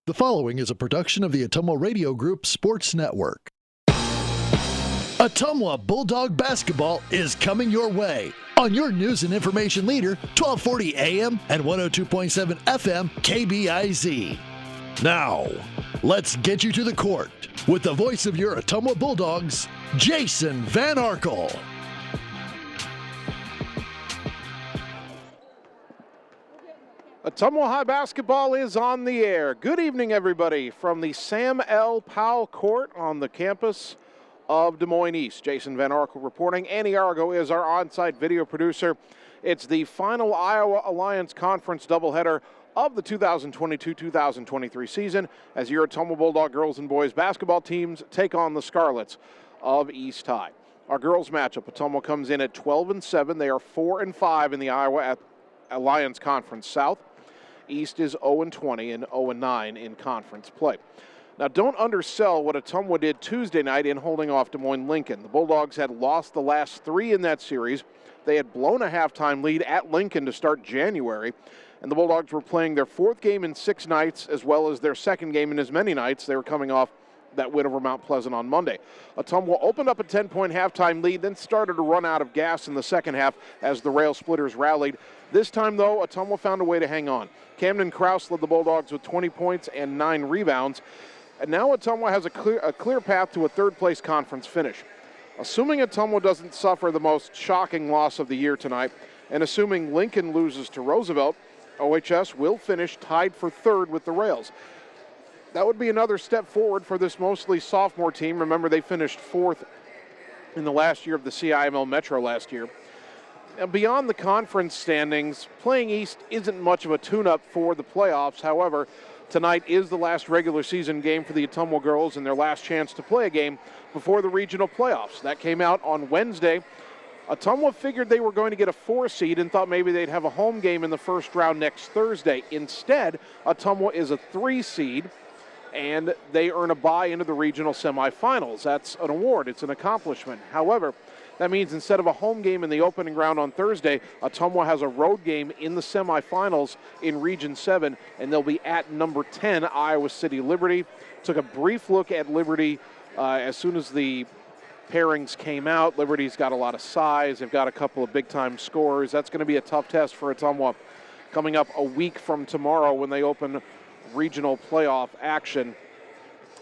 The following is a production of the Ottumwa Radio Group Sports Network. Ottumwa Bulldog basketball is coming your way on your news and information leader, 1240 AM and 102.7 FM KBIZ. Now, let's get you to the court with the voice of your Ottumwa Bulldogs, Jason Van Arkel. Ottumwa High basketball is on the air. Good evening, everybody, from the Sam L. Powell Court on the campus of Des Moines East. Jason Van Arkel reporting. Annie Arago is our on-site video producer. It's the final Iowa Alliance Conference doubleheader of the 2022-2023 season as your Ottumwa Bulldog girls and boys basketball teams take on the Scarlets of East High. Our girls matchup, Ottumwa comes in at 12-7. They are 4-5 in the Iowa Alliance Conference South. East is 0-20 and 0-9 in conference play. Now, don't undersell what Ottumwa did Tuesday night in holding off Des Moines Lincoln. The Bulldogs had lost the last three in that series. They had blown a halftime lead at Lincoln to start January, and the Bulldogs were playing their fourth game in 6 nights as well as their second game in as many nights. They were coming off that win over Mount Pleasant on Monday. Ottumwa opened up a 10-point halftime lead, then started to run out of gas in the second half as the Rail Splitters rallied. This time, though, Ottumwa found a way to hang on. Camden Krause led the Bulldogs with 20 points and 9 rebounds. And now Ottumwa has a clear path to a third-place conference finish. Assuming Ottumwa doesn't suffer the most shocking loss of the year tonight, and assuming Lincoln loses to Roosevelt, OHS will finish tied for third with the Rails. That would be another step forward for this mostly sophomore team. Remember, they finished fourth in the last year of the CIML Metro last year. And beyond the conference standings, playing East isn't much of a tune-up for the playoffs. However, tonight is the last regular season game for the Ottumwa girls and their last chance to play a game before the regional playoffs. That came out on Wednesday. Ottumwa figured they were going to get a 4 seed and thought maybe they'd have a home game in the first round next Thursday. Instead, Ottumwa is a 3 seed, and they earn a bye into the regional semifinals. That's an award. It's an accomplishment. However, that means instead of a home game in the opening round on Thursday, Ottumwa has a road game in the semifinals in Region 7, and they'll be at number 10, Iowa City Liberty. Took a brief look at Liberty as soon as the pairings came out. Liberty's got a lot of size. They've got a couple of big-time scorers. That's going to be a tough test for Ottumwa coming up a week from tomorrow when they open regional playoff action.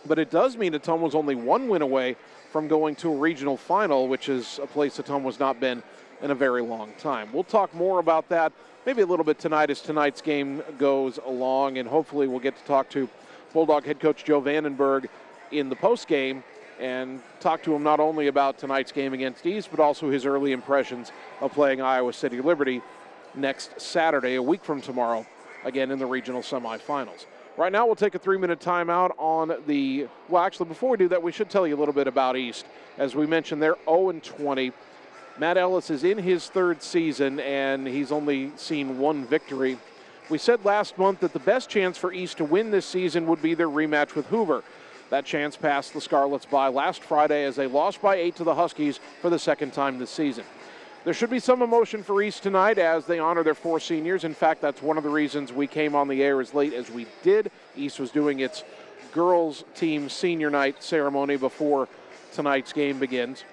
But it does mean Ottumwa's only 1 win away from going to a regional final, which is a place Ottumwa's not been in a very long time. We'll talk more about that maybe a little bit tonight as tonight's game goes along, and hopefully we'll get to talk to Bulldog head coach Joe Vandenberg in the postgame and talk to him not only about tonight's game against East, but also his early impressions of playing Iowa City Liberty next Saturday, a week from tomorrow, again in the regional semifinals. Right now, we'll take a 3-minute timeout on the, well, actually, before we do that, we should tell you a little bit about East. As we mentioned, they're 0-20. Matt Ellis is in his 3rd season, and he's only seen 1 victory. We said last month that the best chance for East to win this season would be their rematch with Hoover. That chance passed the Scarlets by last Friday as they lost by 8 to the Huskies for the 2nd time this season. There should be some emotion for East tonight as they honor their 4 seniors. In fact, that's one of the reasons we came on the air as late as we did. East was doing its girls' team senior night ceremony before tonight's game begins.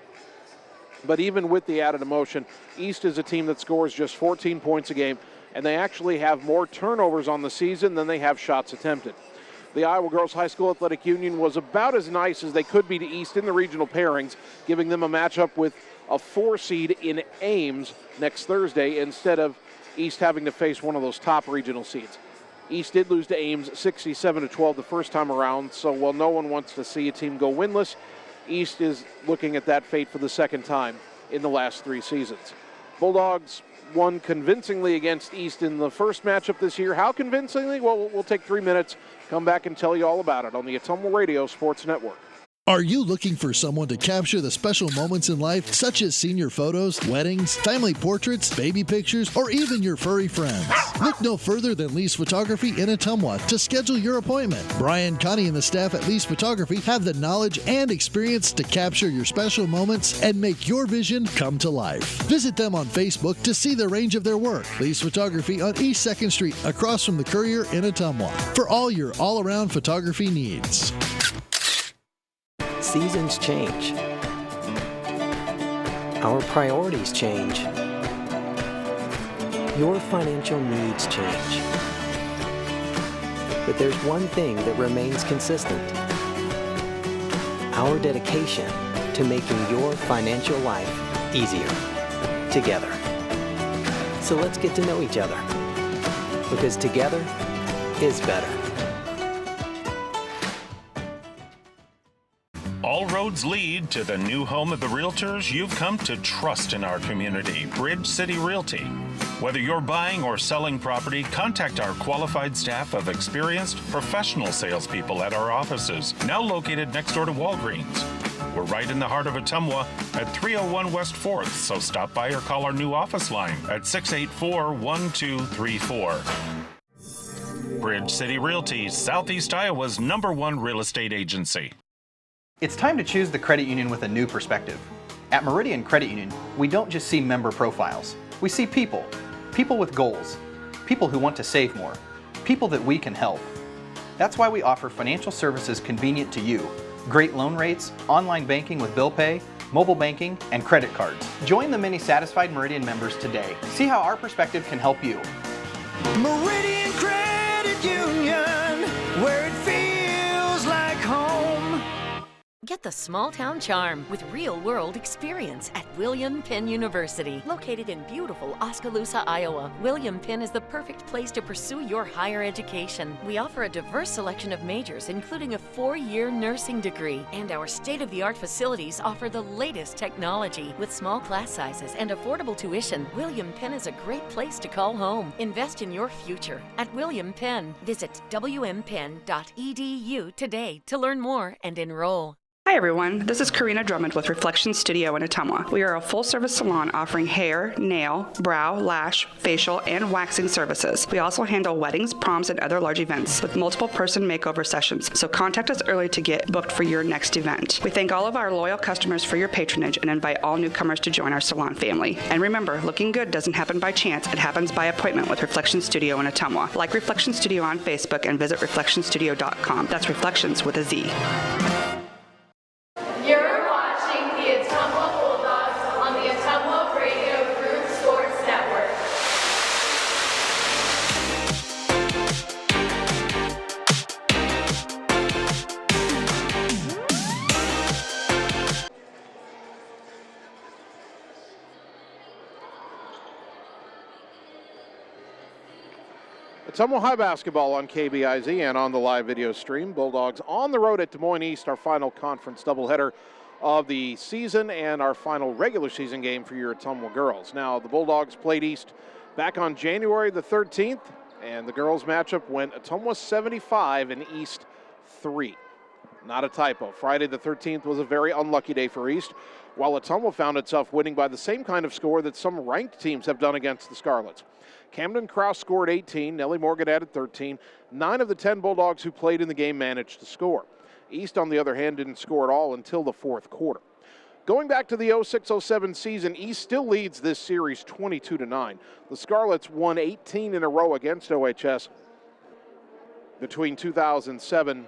But even with the added emotion, East is a team that scores just 14 points a game, and they actually have more turnovers on the season than they have shots attempted. The Iowa Girls High School Athletic Union was about as nice as they could be to East in the regional pairings, giving them a matchup with a 4 seed in Ames next Thursday instead of East having to face one of those top regional seeds. East did lose to Ames 67-12 the first time around, so while no one wants to see a team go winless, East is looking at that fate for the 2nd time in the last 3 seasons. Bulldogs won convincingly against East in the first matchup this year. How convincingly? Well, we'll take 3 minutes, come back and tell you all about it on the Ottumwa Radio Sports Network. Are you looking for someone to capture the special moments in life, such as senior photos, weddings, family portraits, baby pictures, or even your furry friends? Look no further than Lee's Photography in Ottumwa to schedule your appointment. Brian, Connie, and the staff at Lee's Photography have the knowledge and experience to capture your special moments and make your vision come to life. Visit them on Facebook to see the range of their work. Lee's Photography on East 2nd Street across from the Courier in Ottumwa for all your all-around photography needs. Seasons change. Our priorities change. Your financial needs change. But there's one thing that remains consistent: our dedication to making your financial life easier together. So let's get to know each other, because together is better. All roads lead to the new home of the realtors you've come to trust in our community, Bridge City Realty. Whether you're buying or selling property, contact our qualified staff of experienced professional salespeople at our offices, now located next door to Walgreens. We're right in the heart of Ottumwa at 301 West 4th, so stop by or call our new office line at 684-1234. Bridge City Realty, Southeast Iowa's #1 real estate agency. It's time to choose the credit union with a new perspective. At Meridian Credit Union, we don't just see member profiles. We see people. People with goals. People who want to save more. People that we can help. That's why we offer financial services convenient to you. Great loan rates, online banking with bill pay, mobile banking, and credit cards. Join the many satisfied Meridian members today. See how our perspective can help you. Meridian Credit Union, where it feels like home. Get the small town charm with real-world experience at William Penn University. Located in beautiful Oskaloosa, Iowa, William Penn is the perfect place to pursue your higher education. We offer a diverse selection of majors, including a 4-year nursing degree, and our state-of-the-art facilities offer the latest technology. With small class sizes and affordable tuition, William Penn is a great place to call home. Invest in your future at William Penn. Visit wmpenn.edu today to learn more and enroll. Hi everyone, this is Karina Drummond with Reflection Studio in Ottumwa. We are a full-service salon offering hair, nail, brow, lash, facial, and waxing services. We also handle weddings, proms, and other large events with multiple person makeover sessions, so contact us early to get booked for your next event. We thank all of our loyal customers for your patronage and invite all newcomers to join our salon family. And remember, looking good doesn't happen by chance, it happens by appointment with Reflection Studio in Ottumwa. Like Reflection Studio on Facebook and visit reflectionstudio.com. That's Reflections with a Z. You're watching the Ottumwa Bulldogs on the Ottumwa Radio Group Sports Network. Ottumwa High basketball on KBIZ and on the live video stream. Bulldogs on the road at Des Moines East, our final conference doubleheader of the season and our final regular season game for your Ottumwa girls. Now, the Bulldogs played East back on January the 13th, and the girls matchup went Ottumwa 75 and East 3. Not a typo. Friday the 13th was a very unlucky day for East, while Ottumwa found itself winning by the same kind of score that some ranked teams have done against the Scarlets. Camden Krause scored 18, Nellie Morgan added 13. 9 of the 10 Bulldogs who played in the game managed to score. East, on the other hand, didn't score at all until the fourth quarter. Going back to the 06-07 season, East still leads this series 22-9. The Scarlets won 18 in a row against OHS between 2007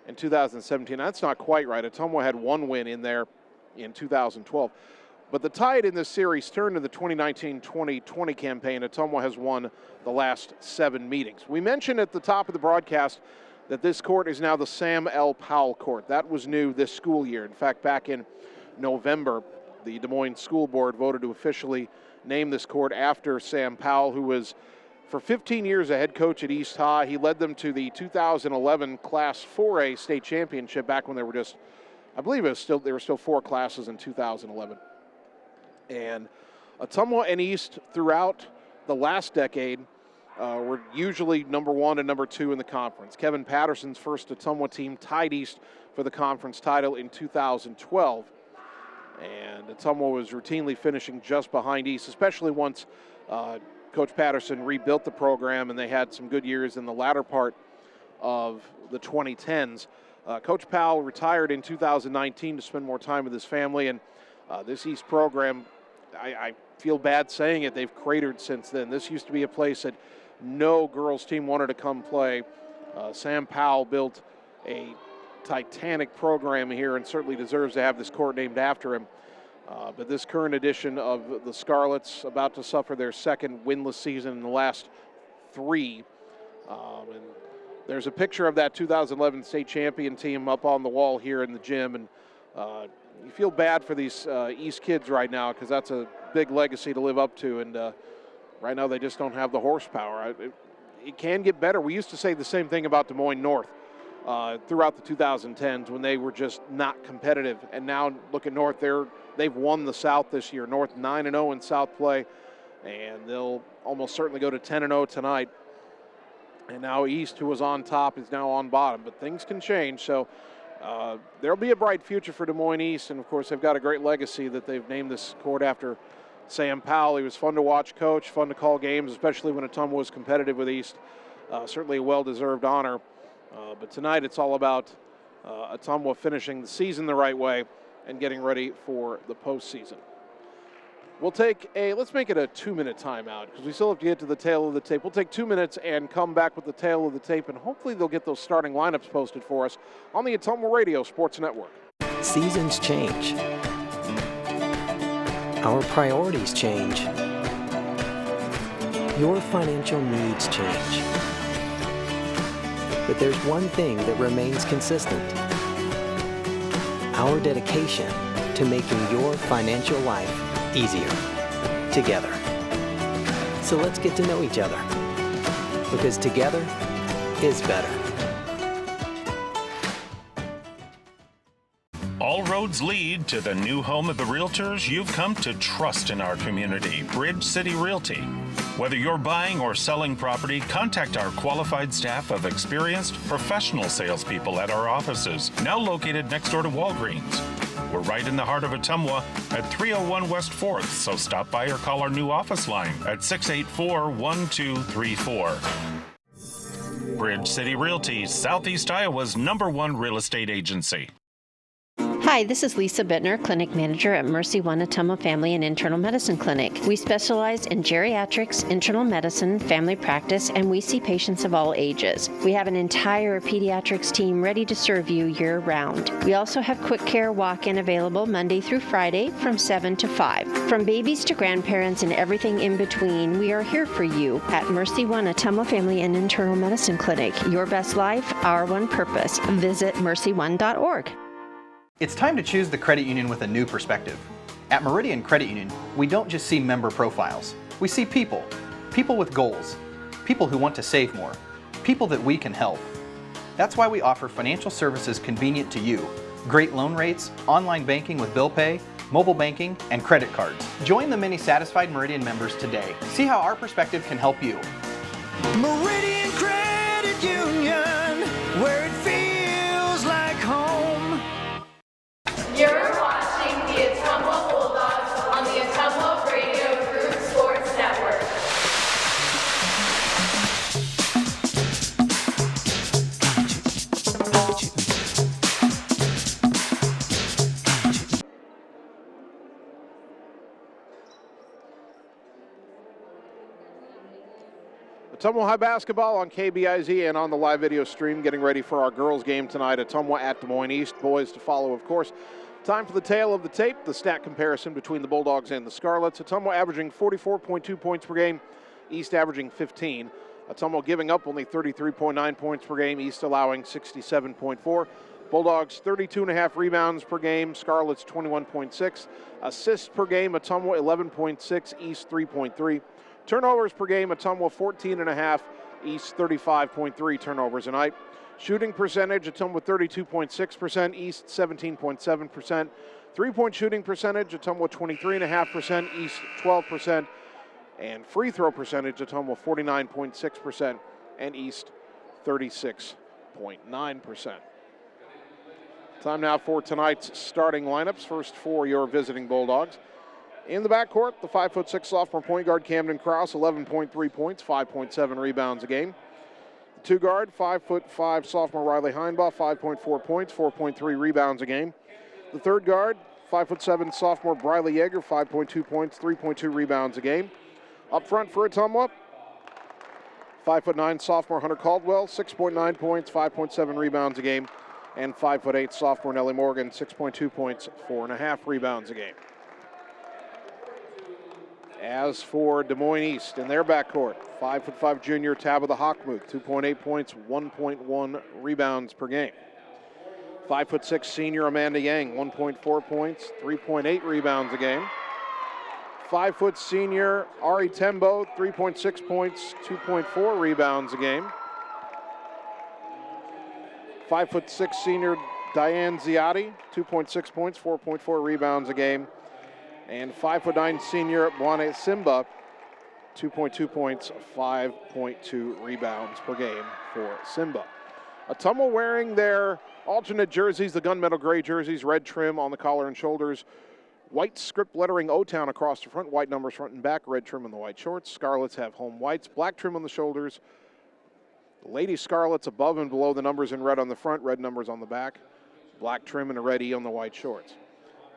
and 2017. That's not quite right. Ottumwa had one win in there in 2012. But the tide in this series turned to the 2019-2020 campaign. Ottumwa has won the last 7 meetings. We mentioned at the top of the broadcast that this court is now the Sam L. Powell Court. That was new this school year. In fact, back in November, the Des Moines School Board voted to officially name this court after Sam Powell, who was for 15 years a head coach at East High. He led them to the 2011 Class 4A state championship back when they were just, I believe there were still 4 classes in 2011. And Ottumwa and East throughout the last decade were usually number 1 and number 2 in the conference. Kevin Patterson's first Ottumwa team tied East for the conference title in 2012. And Ottumwa was routinely finishing just behind East, especially once Coach Patterson rebuilt the program, and they had some good years in the latter part of the 2010s. Coach Powell retired in 2019 to spend more time with his family, and this East program, I feel bad saying it, they've cratered since then. This used to be a place that no girls team wanted to come play. Sam Powell built a titanic program here and certainly deserves to have this court named after him. But this current edition of the Scarlets about to suffer their second winless season in the last 3. And there's a picture of that 2011 state champion team up on the wall here in the gym. And you feel bad for these East kids right now because that's a big legacy to live up to. And right now they just don't have the horsepower. It can get better. We used to say the same thing about Des Moines North throughout the 2010s when they were just not competitive. And now look at North. They've won the South this year. North 9-0 in South play, and they'll almost certainly go to 10-0 tonight. And now East, who was on top, is now on bottom. But things can change, so there'll be a bright future for Des Moines East. And, of course, they've got a great legacy that they've named this court after Sam Powell. He was fun to watch coach, fun to call games, especially when Ottumwa was competitive with East. Certainly a well-deserved honor. But tonight it's all about Ottumwa finishing the season the right way and getting ready for the postseason. Let's make it a 2-minute timeout because we still have to get to the tail of the tape. We'll take 2 minutes and come back with the tail of the tape, and hopefully they'll get those starting lineups posted for us on the Ottumwa Radio Sports Network. Seasons change. Our priorities change. Your financial needs change. But there's one thing that remains consistent: our dedication to making your financial life easier together. So let's get to know each other, because together is better. All roads lead to the new home of the realtors you've come to trust in our community, Bridge City Realty. Whether you're buying or selling property, contact our qualified staff of experienced professional salespeople at our offices, now located next door to Walgreens. We're right in the heart of Ottumwa at 301 West 4th, so stop by or call our new office line at 684-1234. Bridge City Realty, Southeast Iowa's #1 real estate agency. Hi, this is Lisa Bittner, Clinic Manager at Mercy One Ottumwa Family and Internal Medicine Clinic. We specialize in geriatrics, internal medicine, family practice, and we see patients of all ages. We have an entire pediatrics team ready to serve you year-round. We also have quick care walk-in available Monday through Friday from 7 to 5. From babies to grandparents and everything in between, we are here for you at Mercy One Ottumwa Family and Internal Medicine Clinic. Your best life, our one purpose. Visit mercy1.org. It's time to choose the credit union with a new perspective. At Meridian Credit Union, we don't just see member profiles. We see people. People with goals. People who want to save more. People that we can help. That's why we offer financial services convenient to you. Great loan rates, online banking with bill pay, mobile banking, and credit cards. Join the many satisfied Meridian members today. See how our perspective can help you. Meridian Credit Union, where it feels like home. You're watching the Ottumwa Bulldogs on the Ottumwa Radio Group Sports Network. Ottumwa High basketball on KBIZ and on the live video stream, getting ready for our girls game tonight. Ottumwa at Des Moines East. Boys to follow, of course. Time for the tail of the tape, the stat comparison between the Bulldogs and the Scarlets. Ottumwa averaging 44.2 points per game, East averaging 15. Ottumwa giving up only 33.9 points per game, East allowing 67.4. Bulldogs 32.5 rebounds per game, Scarlets 21.6. Assists per game, Ottumwa 11.6, East 3.3. Turnovers per game, Ottumwa 14.5, East 35.3 turnovers a night. Shooting percentage, Ottumwa 32.6%, East 17.7%. Three-point shooting percentage, Ottumwa 23.5%, East 12%. And free throw percentage, Ottumwa 49.6%, and East 36.9%. Time now for tonight's starting lineups. First for your visiting Bulldogs. In the backcourt, the 5'6" sophomore point guard Camden Krause, 11.3 points, 5.7 rebounds a game. The 2 guard, 5'5" sophomore Riley Heinbaugh, 5.4 points, 4.3 rebounds a game. The 3rd guard, 5'7" sophomore Briley Yeager, 5.2 points, 3.2 rebounds a game. Up front for Ottumwa, 5'9" sophomore Hunter Caldwell, 6.9 points, 5.7 rebounds a game. And 5'8" sophomore Nellie Morgan, 6.2 points, 4.5 rebounds a game. As for Des Moines East in their backcourt, 5'5" junior Tabitha Hockmuth, 2.8 points, 1.1 rebounds per game. 5'6" senior Amanda Yang, 1.4 points, 3.8 rebounds a game. 5' senior Ari Tembo, 3.6 points, 2.4 rebounds a game. 5'6" senior Diane Ziotti, 2.6 points, 4.4 rebounds a game. And 5'9" senior Buane Simba, 2.2 points, 5.2 rebounds per game for Simba. Ottumwa wearing their alternate jerseys, the gunmetal gray jerseys, red trim on the collar and shoulders, white script lettering O-Town across the front, white numbers front and back, red trim on the white shorts. Scarlets have home whites, black trim on the shoulders. The Lady Scarlets above and below the numbers in red on the front, red numbers on the back, black trim and a red E on the white shorts.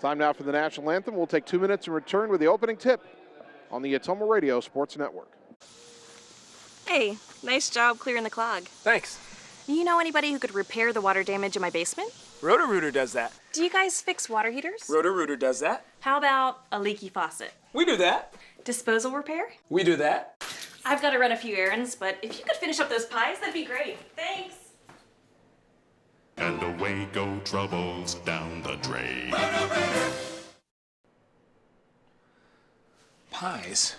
Time now for the national anthem. We'll take 2 minutes and return with the opening tip on the Ottumwa Radio Sports Network. Hey, nice job clearing the clog. Thanks. You know anybody who could repair the water damage in my basement? Roto-Rooter does that. Do you guys fix water heaters? Roto-Rooter does that. How about a leaky faucet? We do that. Disposal repair? We do that. I've got to run a few errands, but if you could finish up those pies, that'd be great. Thanks. And away go troubles down the drain. Pies.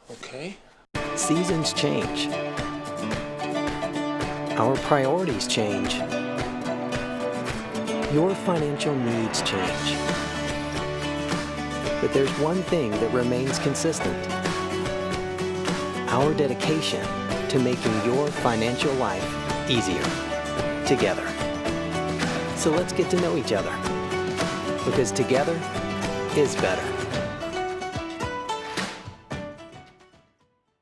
Okay. Seasons change. Our priorities change. Your financial needs change. But there's one thing that remains consistent. Our dedication to making your financial life easier together. So let's get to know each other, because together is better.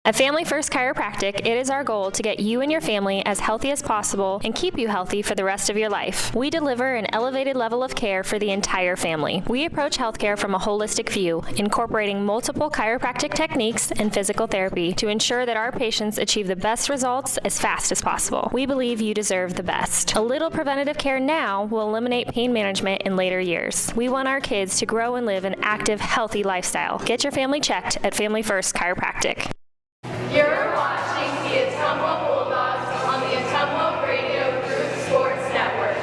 At Family First Chiropractic, it is our goal to get you and your family as healthy as possible and keep you healthy for the rest of your life. We deliver an elevated level of care for the entire family. We approach healthcare from a holistic view, incorporating multiple chiropractic techniques and physical therapy to ensure that our patients achieve the best results as fast as possible. We believe you deserve the best. A little preventative care now will eliminate pain management in later years. We want our kids to grow and live an active, healthy lifestyle. Get your family checked at Family First Chiropractic. You're watching the Ottumwa Bulldogs on the Ottumwa Radio Group Sports Network.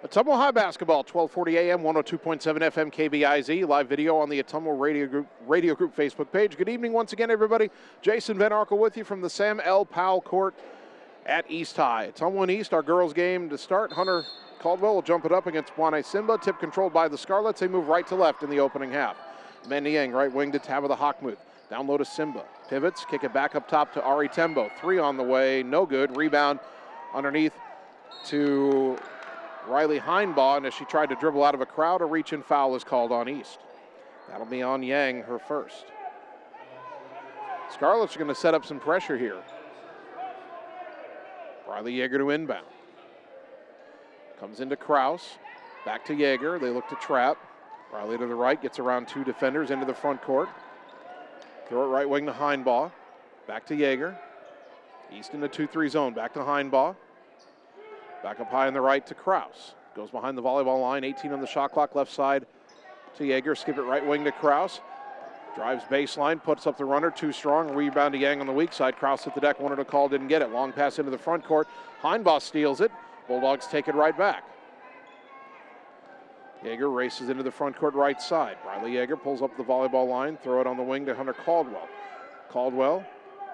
Ottumwa High basketball, 1240 AM, 102.7 FM KBIZ. Live video on the Ottumwa Radio Group Facebook page. Good evening once again, everybody. Jason Van Arkel with you from the Sam L. Powell Court at East High. Ottumwa East, our girls game to start. Hunter Caldwell will jump it up against Buane Simba. Tip controlled by the Scarlets. They move right to left in the opening half. Amanda Yang, right wing to Tabitha Hockmuth. Down low to Simba. Pivots, kick it back up top to Ari Tembo. 3 on the way, no good. Rebound underneath to Riley Heinbaugh, and as she tried to dribble out of a crowd, a reach-in foul is called on East. That'll be on Yang, her first. Scarlets are going to set up some pressure here. Riley Yeager to inbound. Comes into Krause. Back to Yeager. They look to trap. Riley to the right, gets around 2 defenders into the front court. Throw it right wing to Heinbaugh. Back to Yeager. East in the 2-3 zone. Back to Heinbaugh. Back up high on the right to Krause. Goes behind the volleyball line. 18 on the shot clock. Left side to Yeager. Skip it right wing to Krause. Drives baseline, puts up the runner, too strong. Rebound to Yang on the weak side. Krause hit the deck, wanted a call, didn't get it. Long pass into the front court. Heinbaugh steals it. Bulldogs take it right back. Yeager races into the front court right side. Riley Yeager pulls up the volleyball line, throw it on the wing to Hunter Caldwell. Caldwell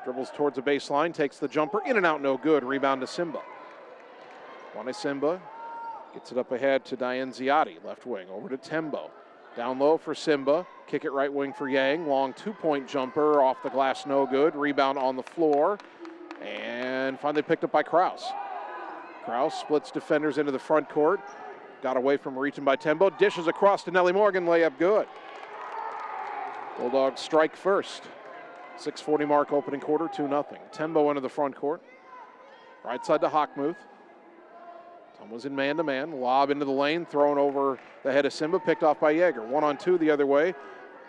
dribbles towards the baseline, takes the jumper, in and out, no good. Rebound to Simba. Buane Simba gets it up ahead to Diane Ziotti, left wing, over to Tembo. Down low for Simba. Kick it right wing for Yang. Long two-point jumper off the glass, no good. Rebound on the floor. And finally picked up by Kraus. Kraus splits defenders into the front court. Got away from reaching by Tembo. Dishes across to Nellie Morgan. Layup good. Bulldogs strike first. 6:40 mark opening quarter, 2-0. Tembo into the front court. Right side to Hockmuth. Was in man-to-man. Lob into the lane, thrown over the head of Simba, picked off by Yeager. 1-on-2 the other way.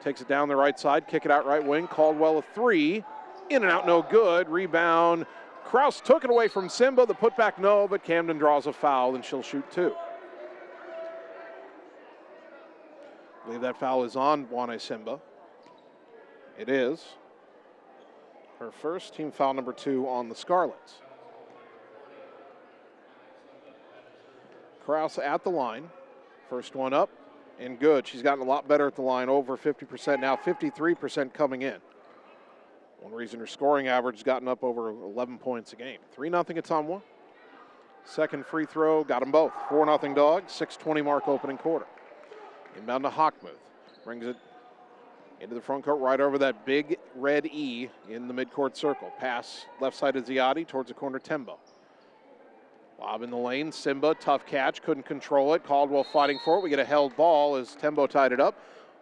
Takes it down the right side, kick it out right wing. Caldwell a three. In and out, no good. Rebound. Kraus took it away from Simba. The putback, no, but Camden draws a foul, and she'll shoot two. I believe that foul is on Juana Simba. It is. Her first, team foul number 2 on the Scarlets. Kraus at the line. First one up and good. She's gotten a lot better at the line, over 50%, now 53% coming in. One reason her scoring average has gotten up over 11 points a game. 3-0 Ottumwa. Second free throw, got them both. 4-0 Dogs, 6:20 mark opening quarter. Inbound to Hockmuth. Brings it into the front court right over that big red E in the midcourt circle. Pass left side of Ziotti towards the corner Tembo. Lob in the lane, Simba, tough catch, couldn't control it. Caldwell fighting for it. We get a held ball as Tembo tied it up,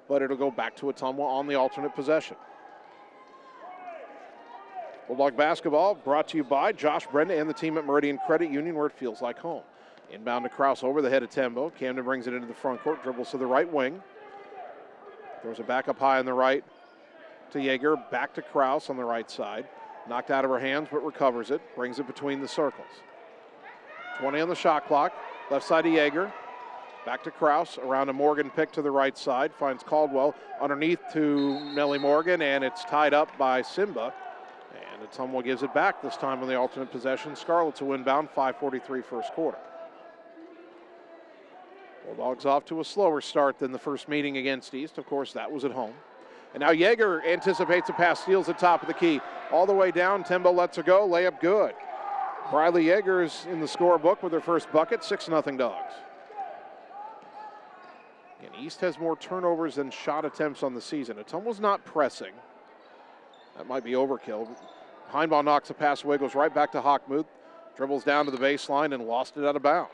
but it'll go back to Ottumwa on the alternate possession. Bulldog basketball brought to you by Josh Brenda and the team at Meridian Credit Union, where it feels like home. Inbound to Kraus over the head of Tembo. Camden brings it into the front court, dribbles to the right wing. Throws it back up high on the right to Yeager, back to Kraus on the right side. Knocked out of her hands, but recovers it, brings it between the circles. 20 on the shot clock. Left side to Yeager. Back to Kraus. Around a Morgan pick to the right side. Finds Caldwell underneath to Nellie Morgan, and it's tied up by Simba. And Ottumwa gives it back, this time on the alternate possession. Scarlets will inbound, 5:43 first quarter. Bulldogs off to a slower start than the first meeting against East. Of course, that was at home. And now Yeager anticipates a pass, steals the top of the key. All the way down, Tembo lets her go. Layup good. Briley Yeager is in the scorebook with her first bucket, 6-0 Dogs. And East has more turnovers than shot attempts on the season. Ottumwa's not pressing. That might be overkill. Heinbaugh knocks a pass away, goes right back to Hockmuth, dribbles down to the baseline and lost it out of bounds.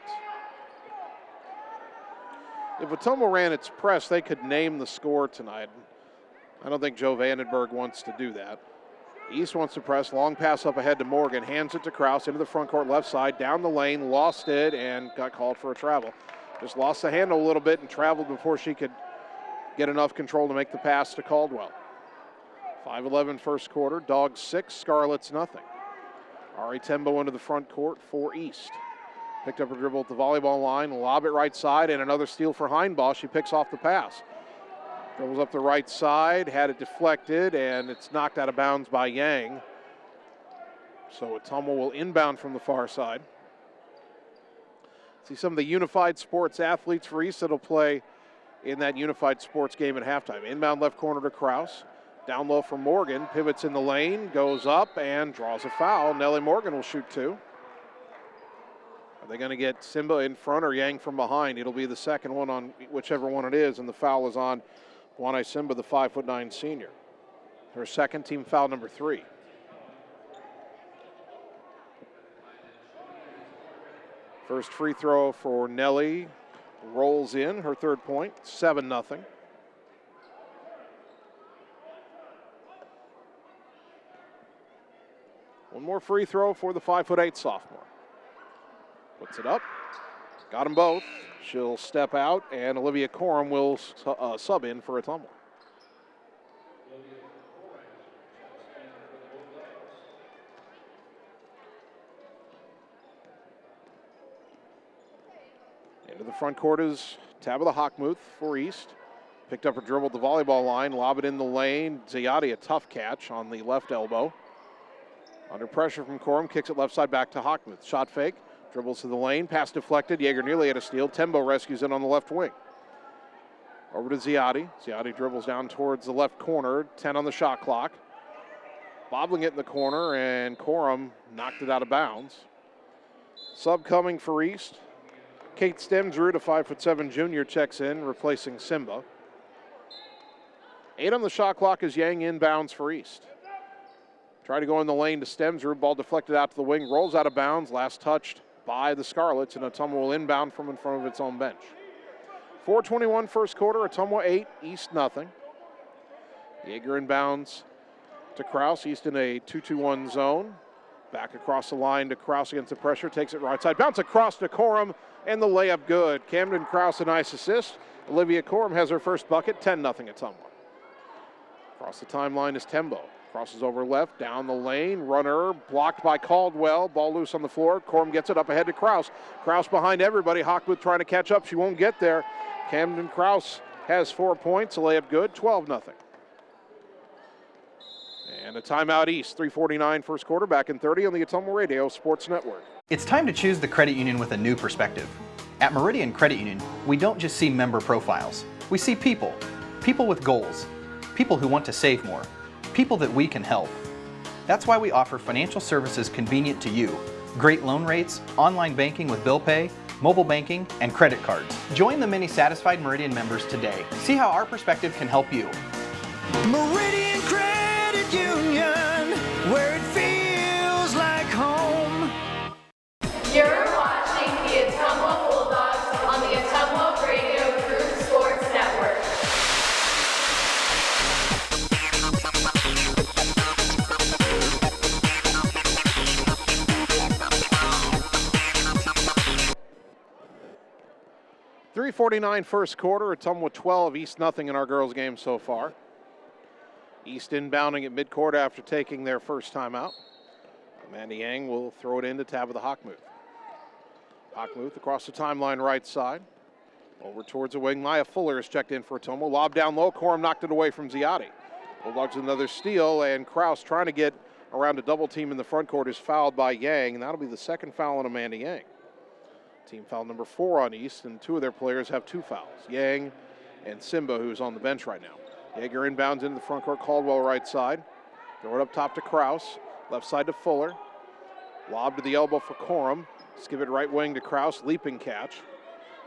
If Ottumwa ran its press, they could name the score tonight. I don't think Joe Vandenberg wants to do that. East wants to press, long pass up ahead to Morgan, hands it to Kraus into the front court left side, down the lane, lost it, and got called for a travel. Just lost the handle a little bit and traveled before she could get enough control to make the pass to Caldwell. 5:11 first quarter, Dogs 6, Scarlets nothing. Ari Tembo into the front court for East. Picked up a dribble at the volleyball line, lob it right side, and another steal for Heinbaugh. She picks off the pass. Dribbles up the right side, had it deflected, and it's knocked out of bounds by Yang. So Ottumwa will inbound from the far side. See some of the Unified Sports athletes for East that'll play in that Unified Sports game at halftime. Inbound left corner to Kraus. Down low for Morgan, pivots in the lane, goes up and draws a foul. Nellie Morgan will shoot two. Are they going to get Simba in front or Yang from behind? It'll be the second one on whichever one it is, and the foul is on Juana Simba, the 5'9" senior. Her second, team foul number 3. First free throw for Nellie rolls in, her third point, 7-0. One more free throw for the 5'8" sophomore. Puts it up, got them both. She'll step out, and Olivia Coram will sub in for Ottumwa. Into the front court is Tabitha Hockmuth for East. Picked up her dribble at the volleyball line, lob it in the lane. Ziotti, a tough catch on the left elbow. Under pressure from Coram, kicks it left side back to Hockmuth. Shot fake. Dribbles to the lane, pass deflected. Yeager nearly had a steal. Tembo rescues it on the left wing. Over to Ziotti. Ziotti dribbles down towards the left corner. 10 on the shot clock. Bobbling it in the corner, and Coram knocked it out of bounds. Sub coming for East. Kate Stemsrud, a 5'7" junior, checks in, replacing Simba. 8 on the shot clock as Yang inbounds for East. Tried to go in the lane to Stemsrud. Ball deflected out to the wing. Rolls out of bounds. Last touched by the Scarlets. And Ottumwa will inbound from in front of its own bench. 4:21 first quarter. Ottumwa 8, East nothing. Yeager inbounds to Kraus. East in a 2-2-1 zone. Back across the line to Kraus against the pressure. Takes it right side. Bounce across to Corum. And the layup good. Camden Kraus a nice assist. Olivia Corum has her first bucket. 10-0 Ottumwa. Across the timeline is Tembo. Crosses over left, down the lane. Runner blocked by Caldwell. Ball loose on the floor. Corum gets it up ahead to Kraus. Kraus behind everybody. Hockmuth trying to catch up. She won't get there. Camden Kraus has 4 points. A layup good. 12-0. And a timeout East. 3:49 first quarter. Back in 30 on the Ottumwa Radio Sports Network. It's time to choose the credit union with a new perspective. At Meridian Credit Union, we don't just see member profiles. We see people. People with goals. People who want to save more. People that we can help. That's why we offer financial services convenient to you. Great loan rates, online banking with bill pay, mobile banking, and credit cards. Join the many satisfied Meridian members today. See how our perspective can help you. Meridian Credit Union, where it feels like home. You're watching the Ottumwa Bulldogs on the Ottumwa Radio Group Sports Network. .349 first quarter. Ottumwa 12, East nothing in our girls game so far. East inbounding at midcourt after taking their first timeout. Amanda Yang will throw it in to Tabitha Hockmuth. Hockmuth across the timeline right side. Over towards the wing. Maya Fuller is checked in for Ottumwa. Lob down low. Corum knocked it away from Ziotti. Bulldogs another steal, and Kraus trying to get around a double team in the front court is fouled by Yang, and that'll be the second foul on Amanda Yang. Team foul number 4 on East, and 2 of their players have 2 fouls. Yang and Simba, who's on the bench right now. Yeager inbounds into the front court. Caldwell right side. Throw it up top to Kraus. Left side to Fuller. Lob to the elbow for Corum. Skip it right wing to Kraus. Leaping catch.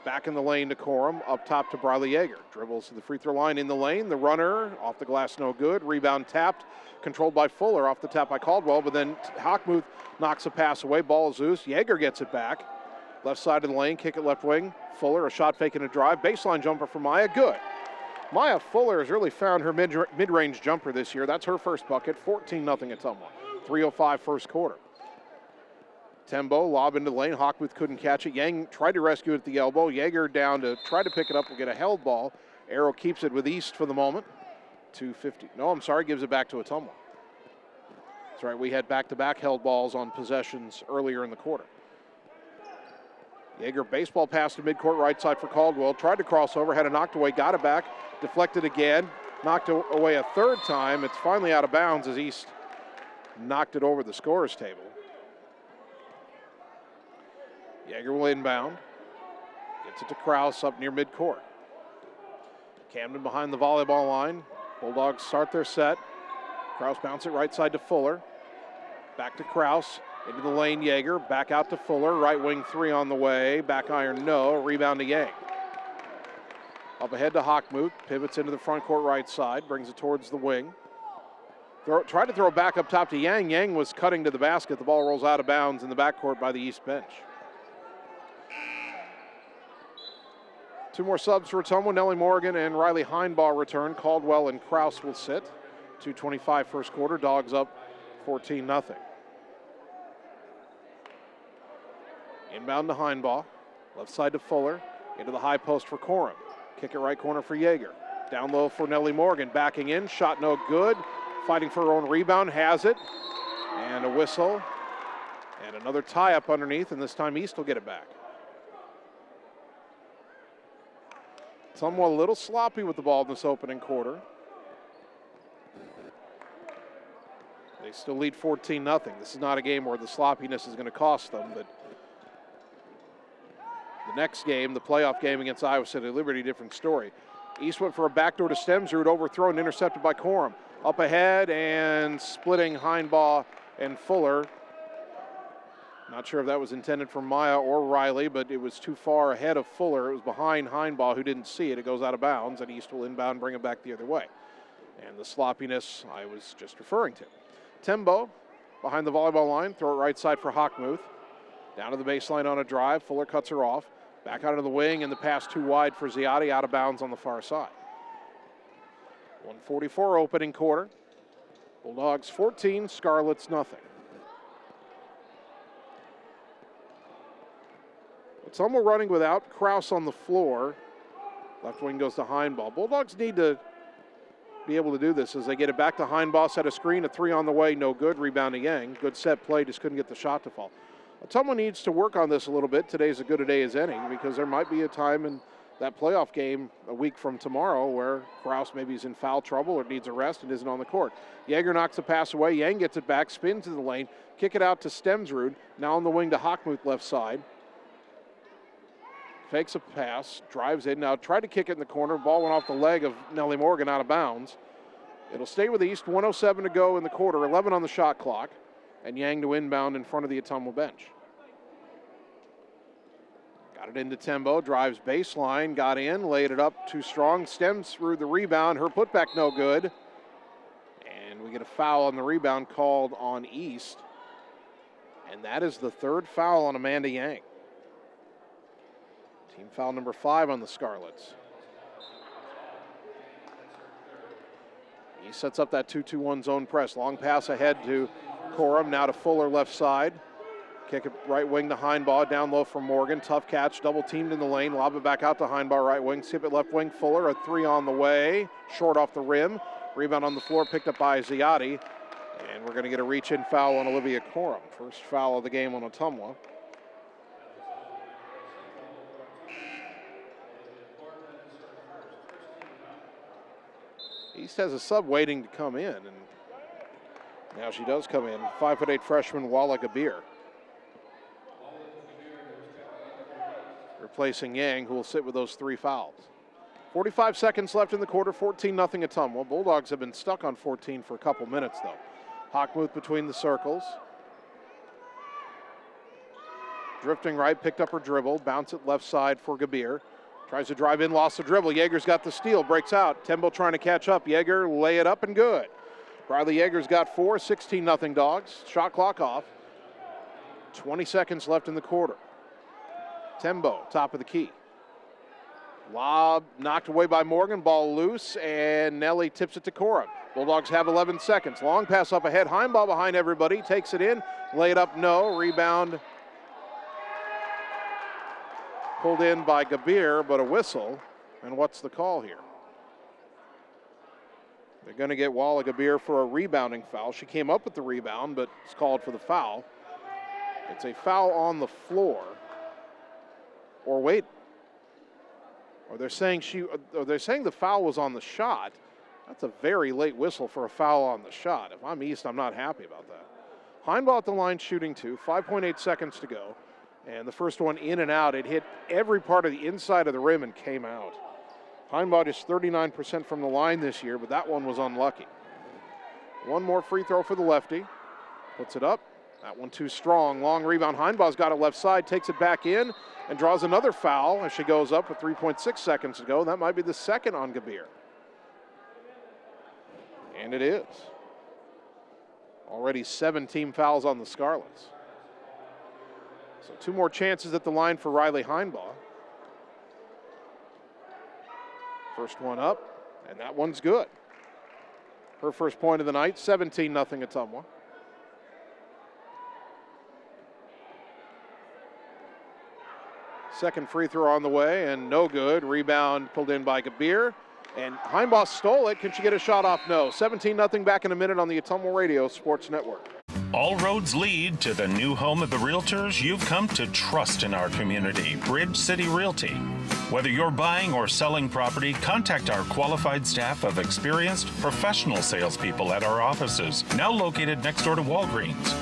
Back in the lane to Corum. Up top to Briley Yeager. Dribbles to the free throw line in the lane. The runner off the glass, no good. Rebound tapped. Controlled by Fuller. Off the tap by Caldwell. But then Hockmuth knocks a pass away. Ball is loose. Yeager gets it back. Left side of the lane. Kick it left wing. Fuller, a shot fake and a drive. Baseline jumper for Maya. Good. Maya Fuller has really found her mid-range jumper this year. That's her first bucket. 14-0 Ottumwa. 3:05 first quarter. Tembo lob into the lane. Hockmuth couldn't catch it. Yang tried to rescue it at the elbow. Yeager down to try to pick it up. Will get a held ball. Arrow keeps it with East for the moment. 2:50. No, I'm sorry. Gives it back to Ottumwa. That's right. We had back-to-back held balls on possessions earlier in the quarter. Yeager baseball pass to midcourt right side for Caldwell. Tried to cross over. Had it knocked away. Got it back. Deflected again. Knocked away a third time. It's finally out of bounds as East knocked it over the scorer's table. Yeager will inbound. Gets it to Kraus up near midcourt. Camden behind the volleyball line. Bulldogs start their set. Kraus bounce it right side to Fuller. Back to Kraus. Into the lane, Yeager. Back out to Fuller. Right wing 3 on the way. Back iron, no. Rebound to Yang. Up ahead to Hockmuth. Pivots into the front court right side. Brings it towards the wing. Tried to throw it back up top to Yang. Yang was cutting to the basket. The ball rolls out of bounds in the backcourt by the East bench. 2 more subs for Ottumwa. Nellie Morgan and Riley Heinbaugh return. Caldwell and Kraus will sit. 2:25 first quarter. Dogs up 14-0. Inbound to Heinbaugh. Left side to Fuller. Into the high post for Corum. Kick it right corner for Yeager. Down low for Nellie Morgan. Backing in. Shot no good. Fighting for her own rebound. Has it. And a whistle. And another tie up underneath. And this time East will get it back. Somewhat a little sloppy with the ball in this opening quarter. They still lead 14-0. This is not a game where the sloppiness is going to cost them, but the next game, the playoff game against Iowa City Liberty, different story. East went for a backdoor to Stemsrud, overthrown, intercepted by Corum. Up ahead and splitting Heinbaugh and Fuller. Not sure if that was intended for Maya or Riley, but it was too far ahead of Fuller. It was behind Heinbaugh, who didn't see it. It goes out of bounds, and East will inbound and bring it back the other way. and the sloppiness I was just referring to. Tembo behind the volleyball line, throw it right side for Hockmuth. Down to the baseline on a drive, Fuller cuts her off. Back out of the wing, and the pass too wide for Ziotti, out of bounds on the far side. 1:44 opening quarter. Bulldogs 14, Scarlets nothing. Ottumwa running without Kraus on the floor. Left wing goes to Heinbaugh. Bulldogs need to be able to do this as they get it back to Heinbaugh, set a screen, a three on the way, no good. Rebound to Yang. Good set play, just couldn't get the shot to fall. Ottumwa needs to work on this a little bit. Today's as good a day as any, because there might be a time in that playoff game a week from tomorrow where Kraus maybe is in foul trouble or needs a rest and isn't on the court. Yeager knocks the pass away. Yang gets it back, spins to the lane, kick it out to Stemsrud. Now on the wing to Hockmuth left side. Fakes a pass, drives in. Now tried to kick it in the corner. Ball went off the leg of Nellie Morgan out of bounds. It'll stay with East. 1:07 to go in the quarter. 11 on the shot clock. And Yang to inbound in front of the Ottumwa bench. Got it into Tembo. Drives baseline. Got in. Laid it up too strong. Stems through the rebound. Her putback no good. And we get a foul on the rebound called on East. And that is the third foul on Amanda Yang. Team foul number 5 on the Scarlets. He sets up that 2-2-1 zone press. Long pass ahead to Corum, now to Fuller left side. Kick it right wing to Heinbaugh, down low for Morgan. Tough catch, double teamed in the lane. Lob it back out to Heinbaugh right wing. Skip it left wing, Fuller, a three on the way. Short off the rim. Rebound on the floor, picked up by Ziotti. And we're going to get a reach-in foul on Olivia Corum. First foul of the game on Ottumwa. East has a sub waiting to come in, and now she does come in. 5'8" freshman Walla Gabir. Replacing Yang, who will sit with those 3 fouls. 45 seconds left in the quarter, 14-0 Ottumwa. Bulldogs have been stuck on 14 for a couple minutes, though. Hockmuth between the circles. Drifting right, picked up her dribble, bounce it left side for Gabir. Tries to drive in, lost the dribble. Yeager's got the steal, breaks out. Tembo trying to catch up. Yeager lay it up and good. Riley Yeager's got 4, 16-0 Dogs. Shot clock off. 20 seconds left in the quarter. Tembo, top of the key. Lob knocked away by Morgan, ball loose, and Nelly tips it to Corum. Bulldogs have 11 seconds. Long pass up ahead. Heinbaugh behind everybody, takes it in. Lay it up, no. Rebound pulled in by Gabir, but a whistle. And what's the call here? They're going to get Walla Gabir for a rebounding foul. She came up with the rebound, but it's called for the foul. It's a foul on the floor. Or wait. Or they're saying the foul was on the shot. That's a very late whistle for a foul on the shot. If I'm East, I'm not happy about that. Heinbaugh at the line shooting 2, 5.8 seconds to go. And the first one in and out, it hit every part of the inside of the rim and came out. Heinbaugh is 39% from the line this year, but that one was unlucky. One more free throw for the lefty. Puts it up. That one too strong. Long rebound. Heinbaugh's got it left side, takes it back in, and draws another foul as she goes up with 3.6 seconds to go. That might be the second on Gabir. And it is. Already 7 team fouls on the Scarlets. So 2 more chances at the line for Riley Heinbaugh. First one up, and that one's good. Her first point of the night, 17-0 Ottumwa. Second free throw on the way, and no good. Rebound pulled in by Gabir, and Heinbaugh stole it. Can she get a shot off? No. 17-0 back in a minute on the Ottumwa Radio Sports Network. All roads lead to the new home of the realtors you've come to trust in our community, Bridge City Realty. Whether you're buying or selling property, contact our qualified staff of experienced professional salespeople at our offices, now located next door to Walgreens.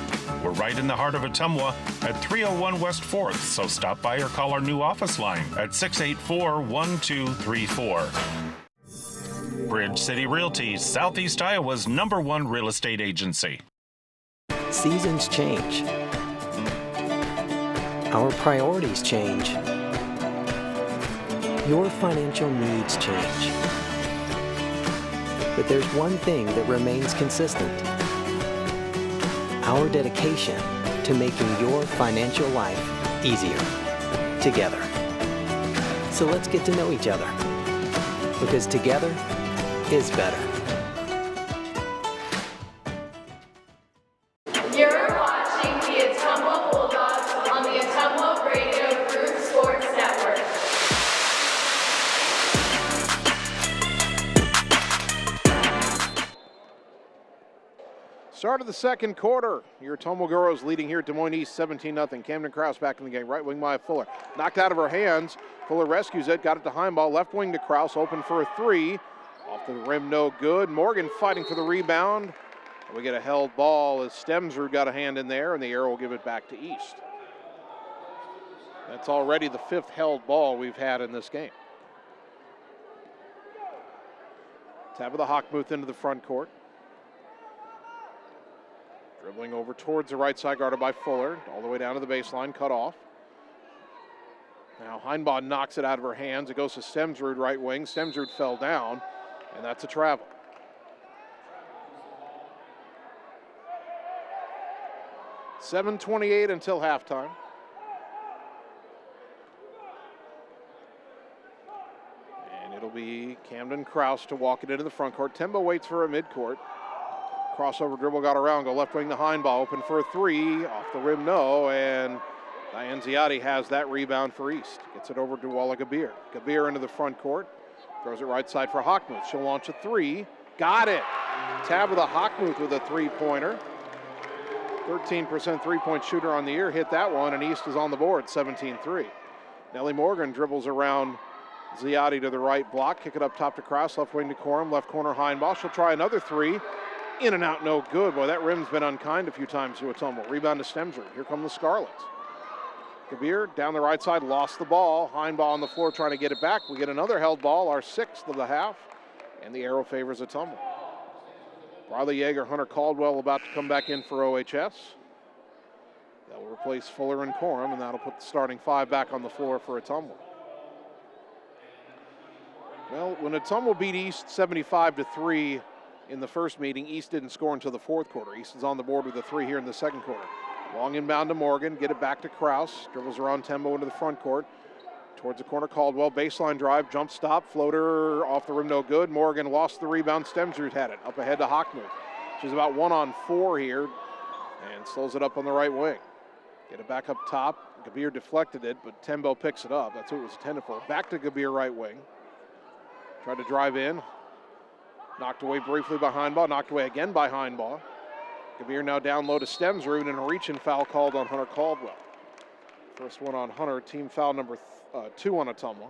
We're right in the heart of Ottumwa at 301 West 4th, so stop by or call our new office line at 684-1234. Bridge City Realty, Southeast Iowa's #1 real estate agency. Seasons change. Our priorities change. Your financial needs change. But there's one thing that remains consistent: our dedication to making your financial life easier together. So let's get to know each other, because together is better. You're watching the Ottumwa Bulldogs on the Ottumwa Radio Group Sports Network. Start of the second quarter. Your Ottumwa girls leading here at Des Moines East 17-0. Camden Krause back in the game. Right wing Maya Fuller. Knocked out of her hands. Fuller rescues it. Got it to Heimball. Left wing to Krause. Open for a three. Off the rim, no good. Morgan fighting for the rebound. We get a held ball as Stemsrud got a hand in there, and the Arrow will give it back to East. That's already the fifth held ball we've had in this game. Tabitha Hockmuth into the front court. Dribbling over towards the right side, guarded by Fuller. All the way down to the baseline, cut off. Now Heimbach knocks it out of her hands. It goes to Stemsrud, right wing. Stemsrud fell down, and that's a travel. .7:28 until halftime. And it'll be Camden Krause to walk it into the front court. Tembo waits for a midcourt. Crossover dribble got around, go left wing to Heimball, open for a three, off the rim, no, and Diane Ziotti has that rebound for East. Gets it over to Walla Gabir. Gabir into the front court, throws it right side for Hockmuth. She'll launch a three, got it. Tabitha Hockmuth with a three-pointer. 13% three-point shooter on the year, hit that one, and East is on the board, 17-3. Nellie Morgan dribbles around Ziotti to the right block, kick it up top to Krause, left wing to Corum, left corner Heimball. She'll try another three. In and out, no good. Boy, that rim's been unkind a few times to Ottumwa. Rebound to Stemsrud. Here come the Scarlets. Kabir down the right side, lost the ball. Heimball on the floor trying to get it back. We get another held ball, our sixth of the half, and the Arrow favors Ottumwa. Riley Yeager, Hunter Caldwell about to come back in for OHS. That will replace Fuller and Corum, and that'll put the starting five back on the floor for Ottumwa. Well, when Ottumwa beat East 75-3 in the first meeting, East didn't score until the fourth quarter. East is on the board with a three here in the second quarter. Long inbound to Morgan, get it back to Krause. Dribbles around Tembo into the front court. Towards the corner, Caldwell, baseline drive, jump stop, floater off the rim, no good. Morgan lost the rebound, Stemsrud had it. Up ahead to Hockmuth. She's about 1-on-4 here and slows it up on the right wing. Get it back up top. Gabir deflected it, but Tembo picks it up. That's what it was intended for. Back to Gabir, right wing. Tried to drive in. Knocked away briefly by Heimball, knocked away again by Heimball. Gabir now down low to Stemsrud, and a reach-in foul called on Hunter Caldwell. First one on Hunter, team foul number 2 on Ottumwa.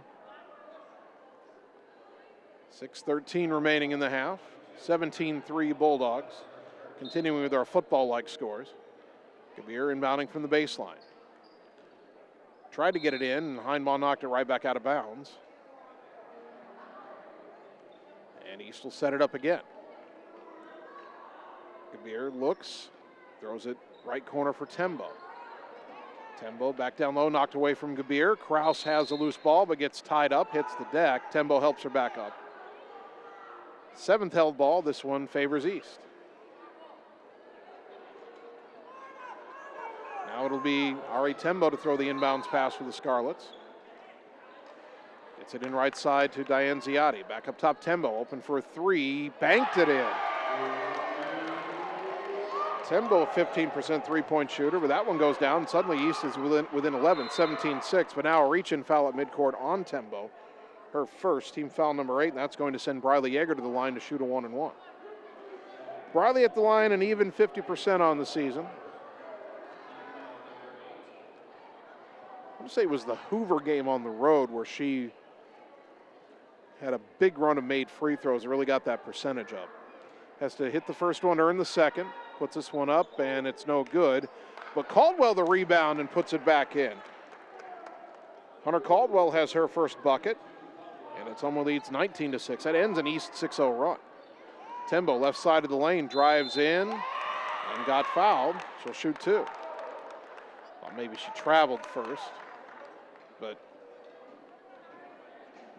6:13 remaining in the half. 17-3 Bulldogs. Continuing with our football-like scores. Gabir inbounding from the baseline. Tried to get it in, and Heimball knocked it right back out of bounds. And East will set it up again. Gabir looks, throws it right corner for Tembo. Tembo back down low, knocked away from Gabir. Krause has a loose ball, but gets tied up, hits the deck. Tembo helps her back up. Seventh held ball, this one favors East. Now it'll be Ari Tembo to throw the inbounds pass for the Scarlets. Gets it in right side to Diane Ziotti. Back up top, Tembo, open for a three, banked it in. Tembo, a 15% three-point shooter, but that one goes down. Suddenly East is within 11, 17-6, but now a reach-in foul at midcourt on Tembo. Her first, team foul number 8, and that's going to send Briley Yeager to the line to shoot a 1-and-1. Briley at the line, an even 50% on the season. I would say it was the Hoover game on the road where she had a big run of made free throws, really got that percentage up. Has to hit the first one, earn the second, puts this one up, and it's no good. But Caldwell the rebound and puts it back in. Hunter Caldwell has her first bucket, and Ottumwa leads 19-6. That ends an East 6-0 run. Tembo, left side of the lane, drives in and got fouled. She'll shoot two. Well, maybe she traveled first, but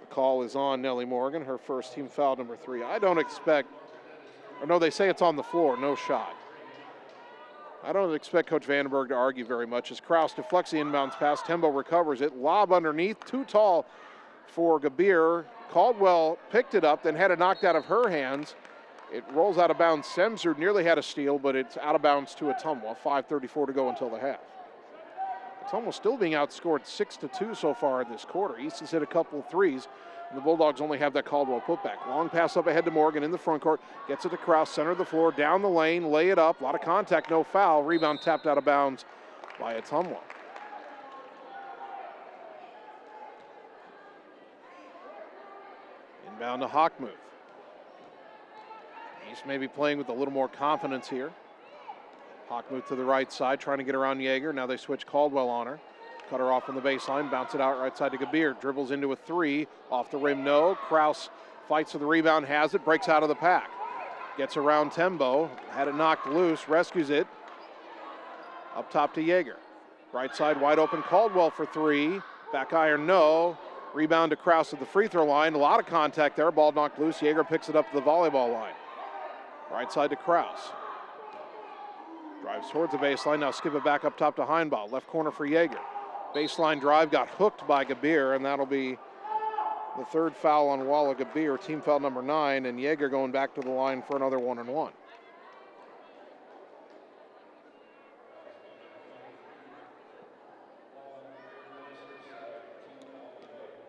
The call is on Nellie Morgan, her first team foul, number 3. I don't expect, or no, they say it's on the floor, no shot. I don't expect Coach Vandenberg to argue very much as Kraus deflects the inbounds pass. Tembo recovers it. Lob underneath, too tall for Gabir. Caldwell picked it up, then had it knocked out of her hands. It rolls out of bounds. Semser nearly had a steal, but it's out of bounds to Ottumwa. 5:34 to go until the half. Ottumwa still being outscored 6-2 so far in this quarter. East has hit a couple of threes, and the Bulldogs only have that Caldwell putback. Long pass up ahead to Morgan in the front court. Gets it to Kraus, center of the floor, down the lane, lay it up. A lot of contact, no foul. Rebound tapped out of bounds by Ottumwa. Inbound to Hockmuth. East may be playing with a little more confidence here. Hockmuth to the right side, trying to get around Yeager. Now they switch Caldwell on her. Cut her off on the baseline, bounce it out right side to Gabir. Dribbles into a 3, off the rim, no. Kraus fights for the rebound, has it, breaks out of the pack. Gets around Tembo, had it knocked loose, rescues it. Up top to Yeager. Right side wide open, Caldwell for 3. Back iron, no. Rebound to Kraus at the free throw line. A lot of contact there, ball knocked loose. Yeager picks it up to the volleyball line. Right side to Kraus. Drives towards the baseline, now skip it back up top to Heinbaugh. Left corner for Yeager. Baseline drive got hooked by Gabir, and that'll be the third foul on Walla Gabir, team foul number 9, and Yeager going back to the line for another 1-and-1.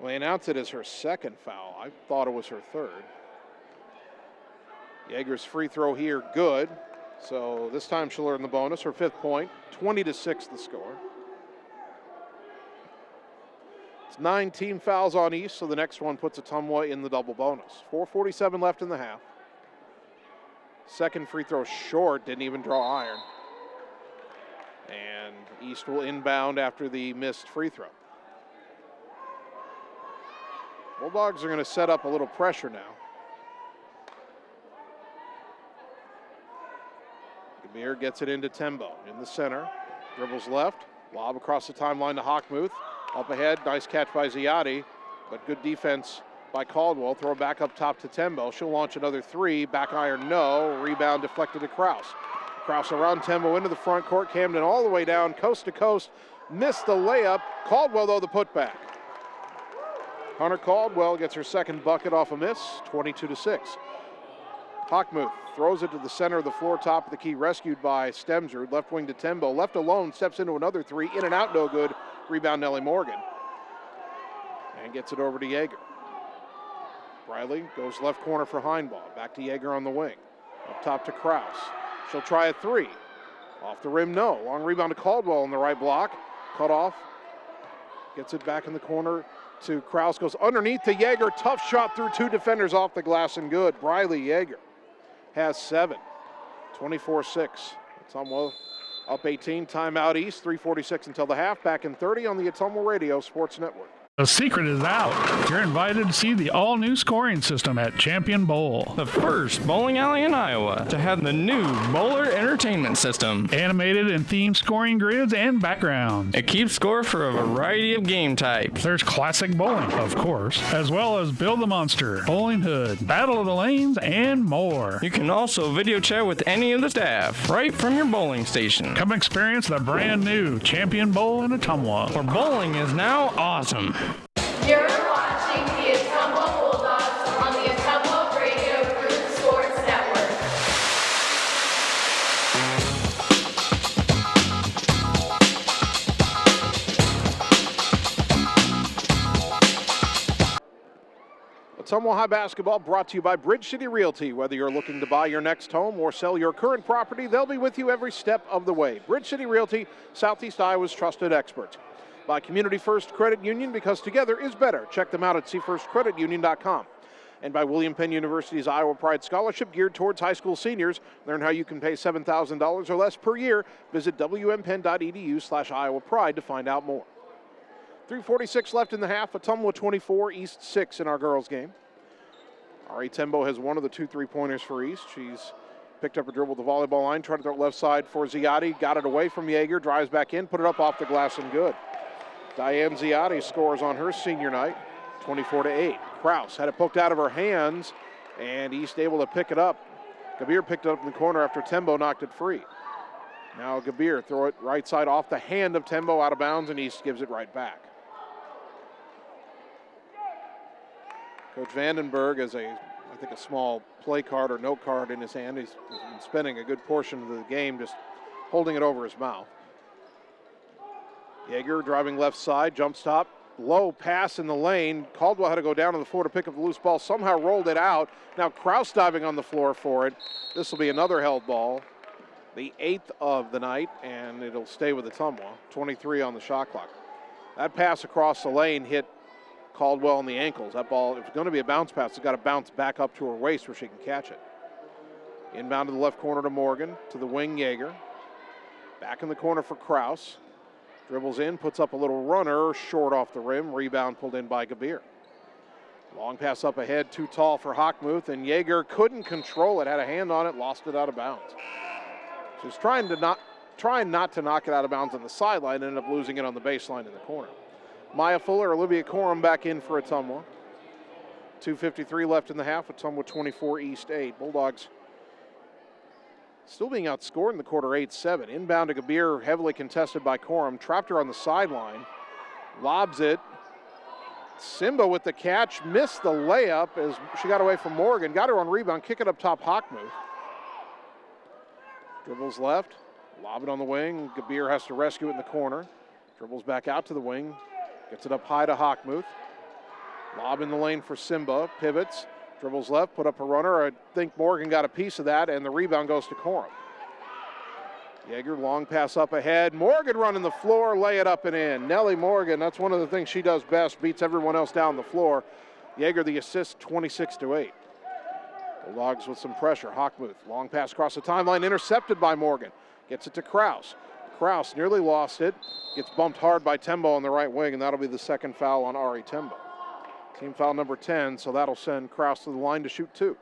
Well, they announced it as her second foul. I thought it was her third. Yeager's free throw here, good. So this time she'll earn the bonus, her 5th point. 20-6 the score. It's 9 team fouls on East, so the next one puts Ottumwa in the double bonus. 4:47 left in the half. Second free throw short, didn't even draw iron. And East will inbound after the missed free throw. Bulldogs are going to set up a little pressure now. Gabir gets it into Tembo in the center. Dribbles left. Lob across the timeline to Hockmuth. Up ahead, nice catch by Ziadi, but good defense by Caldwell. Throw back up top to Tembo. She'll launch another 3. Back iron, no. Rebound deflected to Kraus. Kraus around Tembo into the front court. Camden all the way down, coast to coast. Missed the layup. Caldwell, though, the putback. Hunter Caldwell gets her second bucket off a miss, 22-6. Hockmuth throws it to the center of the floor, top of the key, rescued by Stemser. Left wing to Tembo. Left alone, steps into another 3. In and out, no good. Rebound, Nellie Morgan. And gets it over to Yeager. Riley goes left corner for Heinbaugh. Back to Yeager on the wing. Up top to Kraus. She'll try a 3. Off the rim, no. Long rebound to Caldwell in the right block. Cut off. Gets it back in the corner to Kraus. Goes underneath to Yeager. Tough shot through 2 defenders off the glass and good. Riley Yeager has 7. 24-6. Ottumwa up 18. Timeout East. 3:46 until the half. Back in 30 on the Ottumwa Radio Sports Network. The secret is out. You're invited to see the all-new scoring system at Champion Bowl. The first bowling alley in Iowa to have the new Bowler Entertainment System. Animated and themed scoring grids and backgrounds. It keeps score for a variety of game types. There's classic bowling, of course, as well as Build the Monster, Bowling Hood, Battle of the Lanes, and more. You can also video chat with any of the staff right from your bowling station. Come experience the brand new Champion Bowl in Ottumwa, where bowling is now awesome. You're watching the Ottumwa Bulldogs on the Ottumwa Radio Group Sports Network. Ottumwa High Basketball brought to you by Bridge City Realty. Whether you're looking to buy your next home or sell your current property, they'll be with you every step of the way. Bridge City Realty, Southeast Iowa's trusted experts. By Community First Credit Union, because together is better. Check them out at cfirstcreditunion.com. And by William Penn University's Iowa Pride Scholarship, geared towards high school seniors. Learn how you can pay $7,000 or less per year. Visit wmpenn.edu/Iowa Pride to find out more. 3:46 left in the half. Ottumwa 24, East 6 in our girls game. Ari Tembo has one of the 2 3-pointers for East. She's picked up a dribble at the volleyball line, tried to throw it left side for Ziadi. Got it away from Yeager, drives back in, put it up off the glass and good. Diane Ziadi scores on her senior night. 24-8. Kraus had it poked out of her hands, and East able to pick it up. Gabir picked it up in the corner after Tembo knocked it free. Now Gabir throw it right side off the hand of Tembo out of bounds, and East gives it right back. Coach Vandenberg has I think a small play card or note card in his hand. He's been spending a good portion of the game just holding it over his mouth. Yeager driving left side, jump stop, low pass in the lane. Caldwell had to go down to the floor to pick up the loose ball, somehow rolled it out. Now Kraus diving on the floor for it. This will be another held ball, the 8th of the night, and it'll stay with Ottumwa. 23 on the shot clock. That pass across the lane hit Caldwell in the ankles. That ball, if it's going to be a bounce pass, it's got to bounce back up to her waist where she can catch it. Inbound to the left corner to Morgan, to the wing Yeager. Back in the corner for Kraus. Dribbles in, puts up a little runner, short off the rim. Rebound pulled in by Gabir. Long pass up ahead, too tall for Hockmuth, and Yeager couldn't control it, had a hand on it, lost it out of bounds. She was trying not to knock it out of bounds on the sideline, ended up losing it on the baseline in the corner. Maya Fuller, Olivia Corum back in for Ottumwa. 2:53 left in the half. Ottumwa 24, East 8. Bulldogs still being outscored in the quarter, 8-7. Inbound to Gabir, heavily contested by Corum. Trapped her on the sideline. Lobs it. Simba with the catch, missed the layup as she got away from Morgan. Got her on rebound, kick it up top, Hockmuth. Dribbles left, lob it on the wing. Gabir has to rescue it in the corner. Dribbles back out to the wing. Gets it up high to Hockmuth. Lob in the lane for Simba. Pivots. Dribbles left. Put up a runner. I think Morgan got a piece of that, and the rebound goes to Corum. Yeager, long pass up ahead. Morgan running the floor. Lay it up and in. Nellie Morgan, that's one of the things she does best. Beats everyone else down the floor. Yeager, the assist, 26-8. Bulldogs with some pressure. Hockmuth, long pass across the timeline. Intercepted by Morgan. Gets it to Kraus. Kraus nearly lost it. Gets bumped hard by Tembo on the right wing, and that'll be the second foul on Ari Tembo. Team foul number 10, so that'll send Kraus to the line to shoot 2.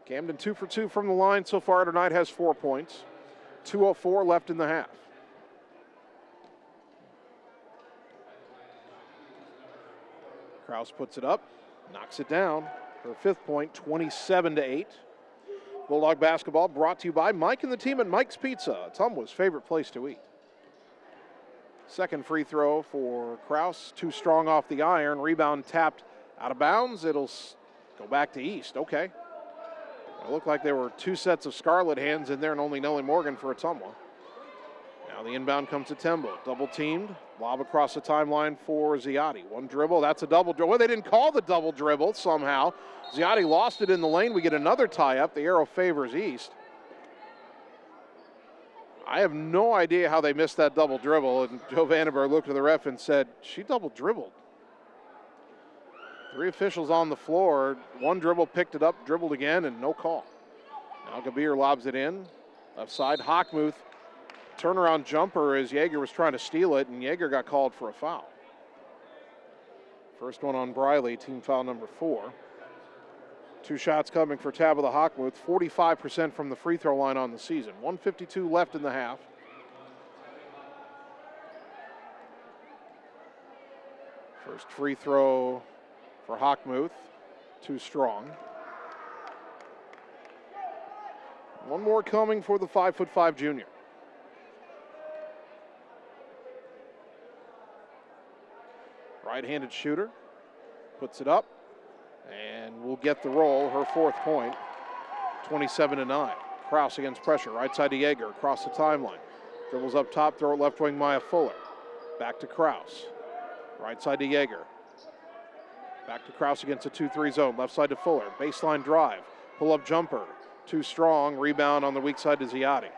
Camden 2 for 2 from the line so far tonight, has 4 points. 2:04 left in the half. Kraus puts it up, knocks it down. Her 5th point, 27-8. Bulldog basketball brought to you by Mike and the team at Mike's Pizza, Ottumwa's favorite place to eat. Second free throw for Kraus, too strong off the iron. Rebound tapped out of bounds. It'll go back to East. Okay. It looked like there were 2 sets of Scarlet hands in there and only Nellie Morgan for Ottumwa. Now the inbound comes to Tembo. Double teamed. Lob across the timeline for Ziotti. One dribble. That's a double dribble. Well, they didn't call the double dribble somehow. Ziotti lost it in the lane. We get another tie up. The arrow favors East. I have no idea how they missed that double dribble, and Joe Vandenberg looked at the ref and said, she double dribbled. 3 officials on the floor. One dribble, picked it up, dribbled again, and no call. Now Gabir lobs it in. Left side, Hockmuth. Turnaround jumper as Yeager was trying to steal it, and Yeager got called for a foul. First one on Briley, team foul number 4. 2 shots coming for Tabitha Hockmuth, 45% from the free throw line on the season. 1:52 left in the half. First free throw for Hockmuth, too strong. One more coming for the 5'5" junior. Right-handed shooter, puts it up, and will get the roll, her 4th point, 27-9. Kraus against pressure, right side to Yeager, across the timeline. Dribbles up top, throw it left wing, Maya Fuller. Back to Kraus, right side to Yeager. Back to Kraus against a 2-3 zone, left side to Fuller. Baseline drive, pull-up jumper, too strong, rebound on the weak side to Ziotti.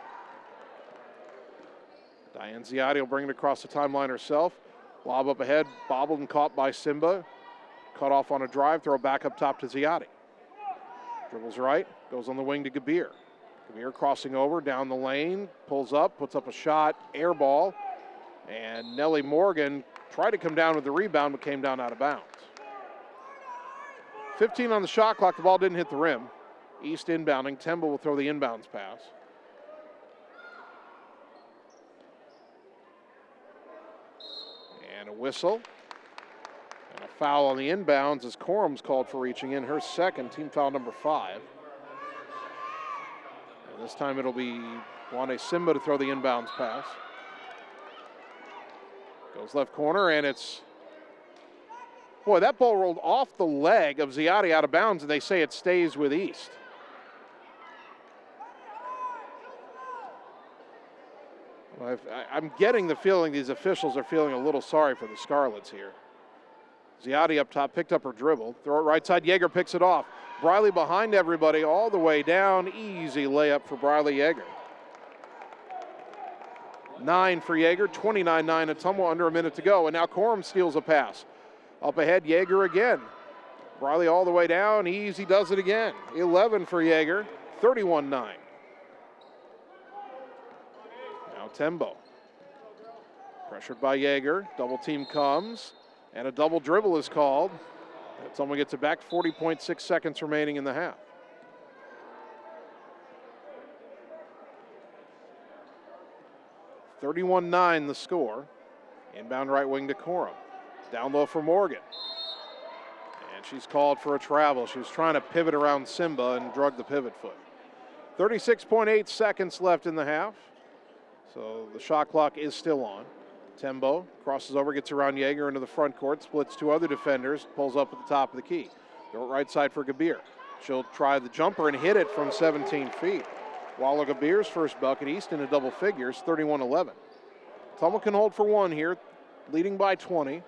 Diane Ziotti will bring it across the timeline herself. Lob up ahead, bobbled and caught by Simba. Cut off on a drive, throw back up top to Ziotti. Dribbles right, goes on the wing to Gabir. Gabir crossing over, down the lane, pulls up, puts up a shot, air ball. And Nellie Morgan tried to come down with the rebound, but came down out of bounds. 15 on the shot clock, the ball didn't hit the rim. East inbounding, Temple will throw the inbounds pass. And a whistle. foul on the inbounds as Corum's called for reaching in, her second, team foul number 5. And this time it'll be Wande Simba to throw the inbounds pass. Goes left corner, and it's, boy, that ball rolled off the leg of Ziotti out of bounds, and they say it stays with East. I'm getting the feeling these officials are feeling a little sorry for the Scarlets here. Ziotti up top, picked up her dribble. Throw it right side, Yeager picks it off. Briley behind everybody all the way down. Easy layup for Briley Yeager. 9 for Yeager, 29-9 Ottumwa, under a minute to go. And now Corum steals a pass. Up ahead, Yeager again. Briley all the way down, easy does it again. 11 for Yeager, 31-9. Now Tembo. Pressured by Yeager, double team comes, and a double dribble is called. Someone gets it back, 40.6 seconds remaining in the half. (31-9) the score. Inbound right wing to Corum. Down low for Morgan. And she's called for a travel. She was trying to pivot around Simba and drug the pivot foot. 36.8 seconds left in the half. So the shot clock is still on. Tembo crosses over, gets around Yeager into the front court, splits 2 other defenders, pulls up at the top of the key. Throw it right side for Gabir. She'll try the jumper and hit it from 17 feet. Walla Gabir's first bucket, East into double figures, 31-11. Ottumwa can hold for 1 here, leading by 20.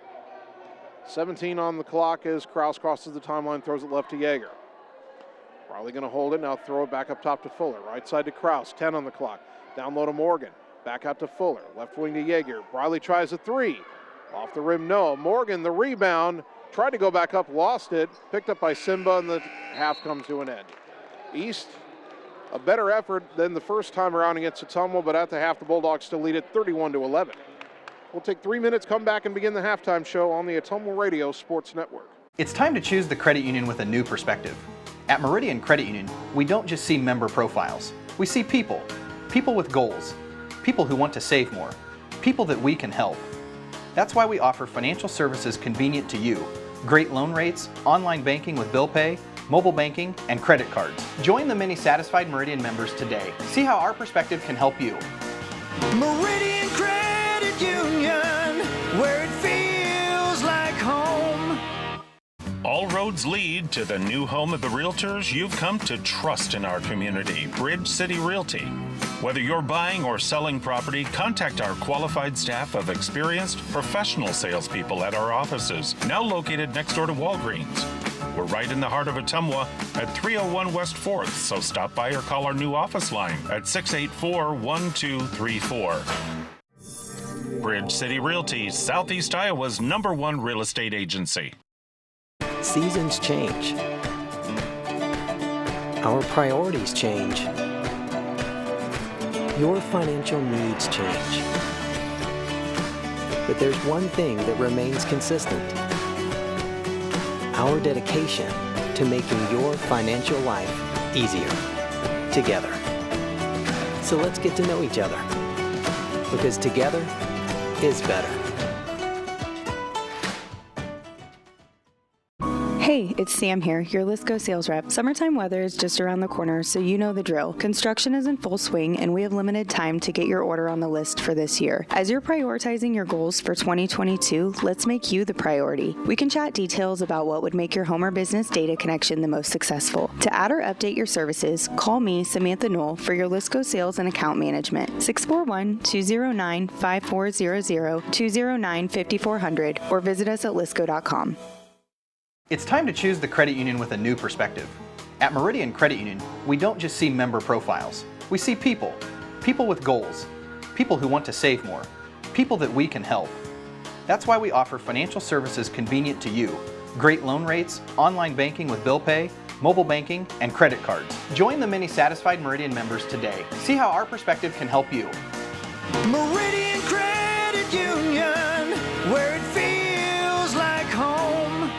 17 on the clock as Krause crosses the timeline, throws it left to Yeager. Probably going to hold it, now throw it back up top to Fuller. Right side to Krause, 10 on the clock. Down low to Morgan. Back out to Fuller. Left wing to Yeager. Briley tries a 3. Off the rim, no. Morgan, the rebound. Tried to go back up, lost it. Picked up by Simba, and the half comes to an end. East, a better effort than the first time around against Ottumwa, but at the half, the Bulldogs still lead it 31-11. We'll take 3 minutes, come back, and begin the halftime show on the Ottumwa Radio Sports Network. It's time to choose the credit union with a new perspective. At Meridian Credit Union, we don't just see member profiles. We see people. People with goals. People who want to save more. People that we can help. That's why we offer financial services convenient to you. Great loan rates, online banking with bill pay, mobile banking, and credit cards. Join the many satisfied Meridian members today. See how our perspective can help you. Meridian Credit Union, where it feels like home. All roads lead to the new home of the realtors you've come to trust in our community, Bridge City Realty. Whether you're buying or selling property, contact our qualified staff of experienced professional salespeople at our offices, now located next door to Walgreens. We're right in the heart of Ottumwa at 301 West 4th, so stop by or call our new office line at 684-1234. Bridge City Realty, Southeast Iowa's #1 real estate agency. Seasons change. Our priorities change. Your financial needs change. But there's one thing that remains consistent. Our dedication to making your financial life easier together. So let's get to know each other, because together is better. Hey, it's Sam here, your Lisco sales rep. Summertime weather is just around the corner, so you know the drill. Construction is in full swing, and we have limited time to get your order on the list for this year. As you're prioritizing your goals for 2022, let's make you the priority. We can chat details about what would make your home or business data connection the most successful. To add or update your services, call me, Samantha Knoll, for your Lisco sales and account management. 641-209-5400, 209-5400, or visit us at lisco.com. It's time to choose the credit union with a new perspective. At Meridian Credit Union, we don't just see member profiles. We see people. People with goals. People who want to save more. People that we can help. That's why we offer financial services convenient to you. Great loan rates, online banking with bill pay, mobile banking, and credit cards. Join the many satisfied Meridian members today. See how our perspective can help you. Meridian Credit Union, where it feels like home.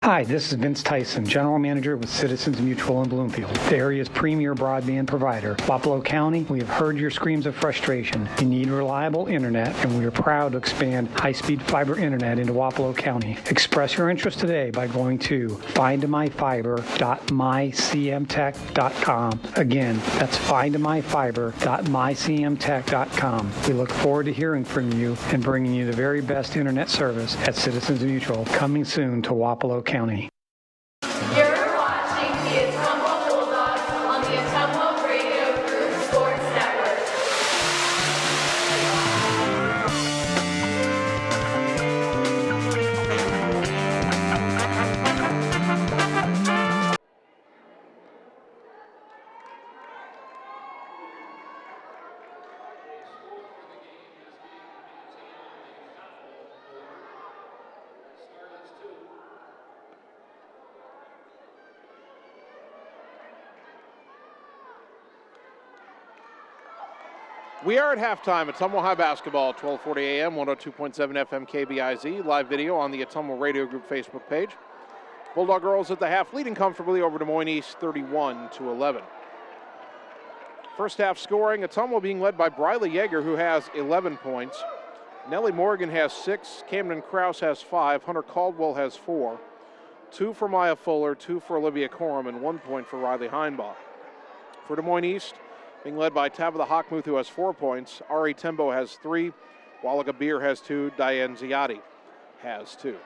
Hi, this is Vince Tyson, General Manager with Citizens Mutual in Bloomfield, the area's premier broadband provider. Wapello County, we have heard your screams of frustration. You need reliable internet, and we are proud to expand high-speed fiber internet into Wapello County. Express your interest today by going to findmyfiber.mycmtech.com. Again, that's findmyfiber.mycmtech.com. We look forward to hearing from you and bringing you the very best internet service at Citizens Mutual, coming soon to Wapello County. You're watching the Ottumwa Bulldogs on the Ottumwa Radio Group Sports Network. We are at halftime at Ottumwa High Basketball, 12:40 a.m., 102.7 FM KBIZ. Live video on the Ottumwa Radio Group Facebook page. Bulldog girls at the half, leading comfortably over Des Moines East, 31-11. First half scoring, Ottumwa being led by Briley Yeager, who has 11 points. Nellie Morgan has 6. Camden Krause has 5. Hunter Caldwell has 4. 2 for Maya Fuller, 2 for Olivia Corum, and 1 point for Riley Heinbaugh. For Des Moines East, being led by Tabitha Hockmuth, who has 4 points. Ari Tembo has 3. Walaga Beer has 2. Diane Ziotti has 2.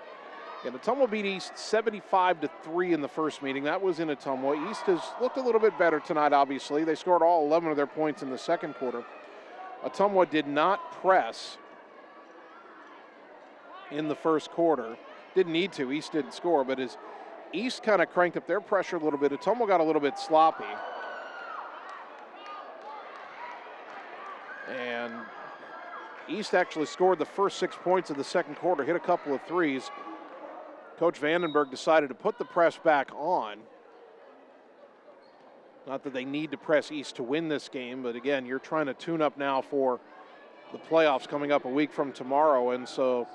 And Ottumwa beat East 75-3 in the first meeting. That was in Ottumwa. East has looked a little bit better tonight, obviously. They scored all 11 of their points in the second quarter. Ottumwa did not press in the first quarter. Didn't need to. East didn't score, but as East kind of cranked up their pressure a little bit, Ottumwa got a little bit sloppy. And East actually scored the first 6 points of the second quarter, hit a couple of threes. Coach Vandenberg decided to put the press back on. Not that they need to press East to win this game, but again, you're trying to tune up now for the playoffs coming up a week from tomorrow, and so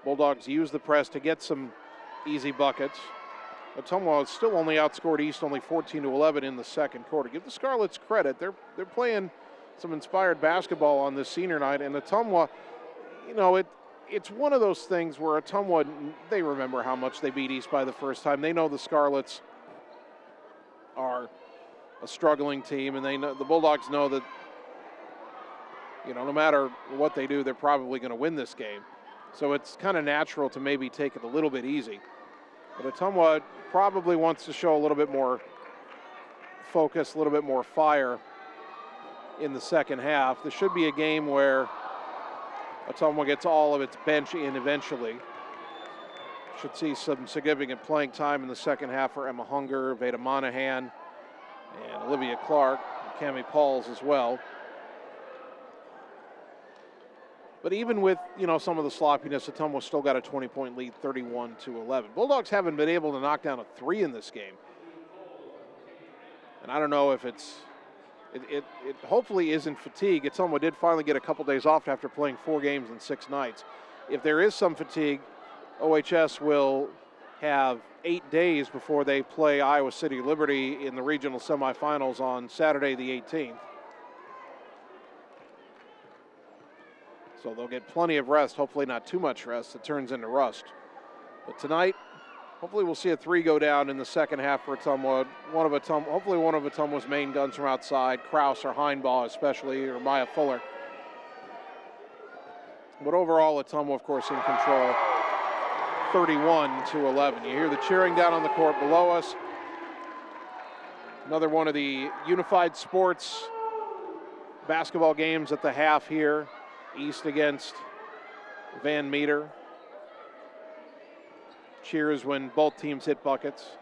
Bulldogs use the press to get some easy buckets. Ottumwa still only outscored East only 14-11 in the second quarter. Give the Scarlets credit. They're playing some inspired basketball on this senior night, and Ottumwa, you know, it's one of those things where Ottumwa, they remember how much they beat East by the first time. They know the Scarlets are a struggling team, and they know the Bulldogs know that, you know, no matter what they do, they're probably going to win this game. So it's kind of natural to maybe take it a little bit easy. But Ottumwa probably wants to show a little bit more focus, a little bit more fire in the second half. This should be a game where Ottumwa gets all of its bench in eventually. Should see some significant playing time in the second half for Emma Hunger, Veda Monahan, and Olivia Clark, and Cammie Pauls as well. But even with, you know, some of the sloppiness, Ottumwa still got a 20-point lead, 31-11. Bulldogs haven't been able to knock down a 3 in this game. And I don't know if it hopefully isn't fatigue. Ottumwa did finally get a couple days off after playing 4 games in 6 nights. If there is some fatigue, OHS will have 8 days before they play Iowa City Liberty in the regional semifinals on Saturday the 18th. So they'll get plenty of rest, hopefully not too much rest that turns into rust. But tonight, hopefully we'll see a 3 go down in the second half for Ottumwa. Hopefully one of Ottumwa's main guns from outside, Krause or Heinbaugh especially, or Maya Fuller. But overall, Ottumwa, of course, in control, 31-11. You hear the cheering down on the court below us. Another one of the Unified Sports basketball games at the half here. East against Van Meter. Cheers when both teams hit buckets.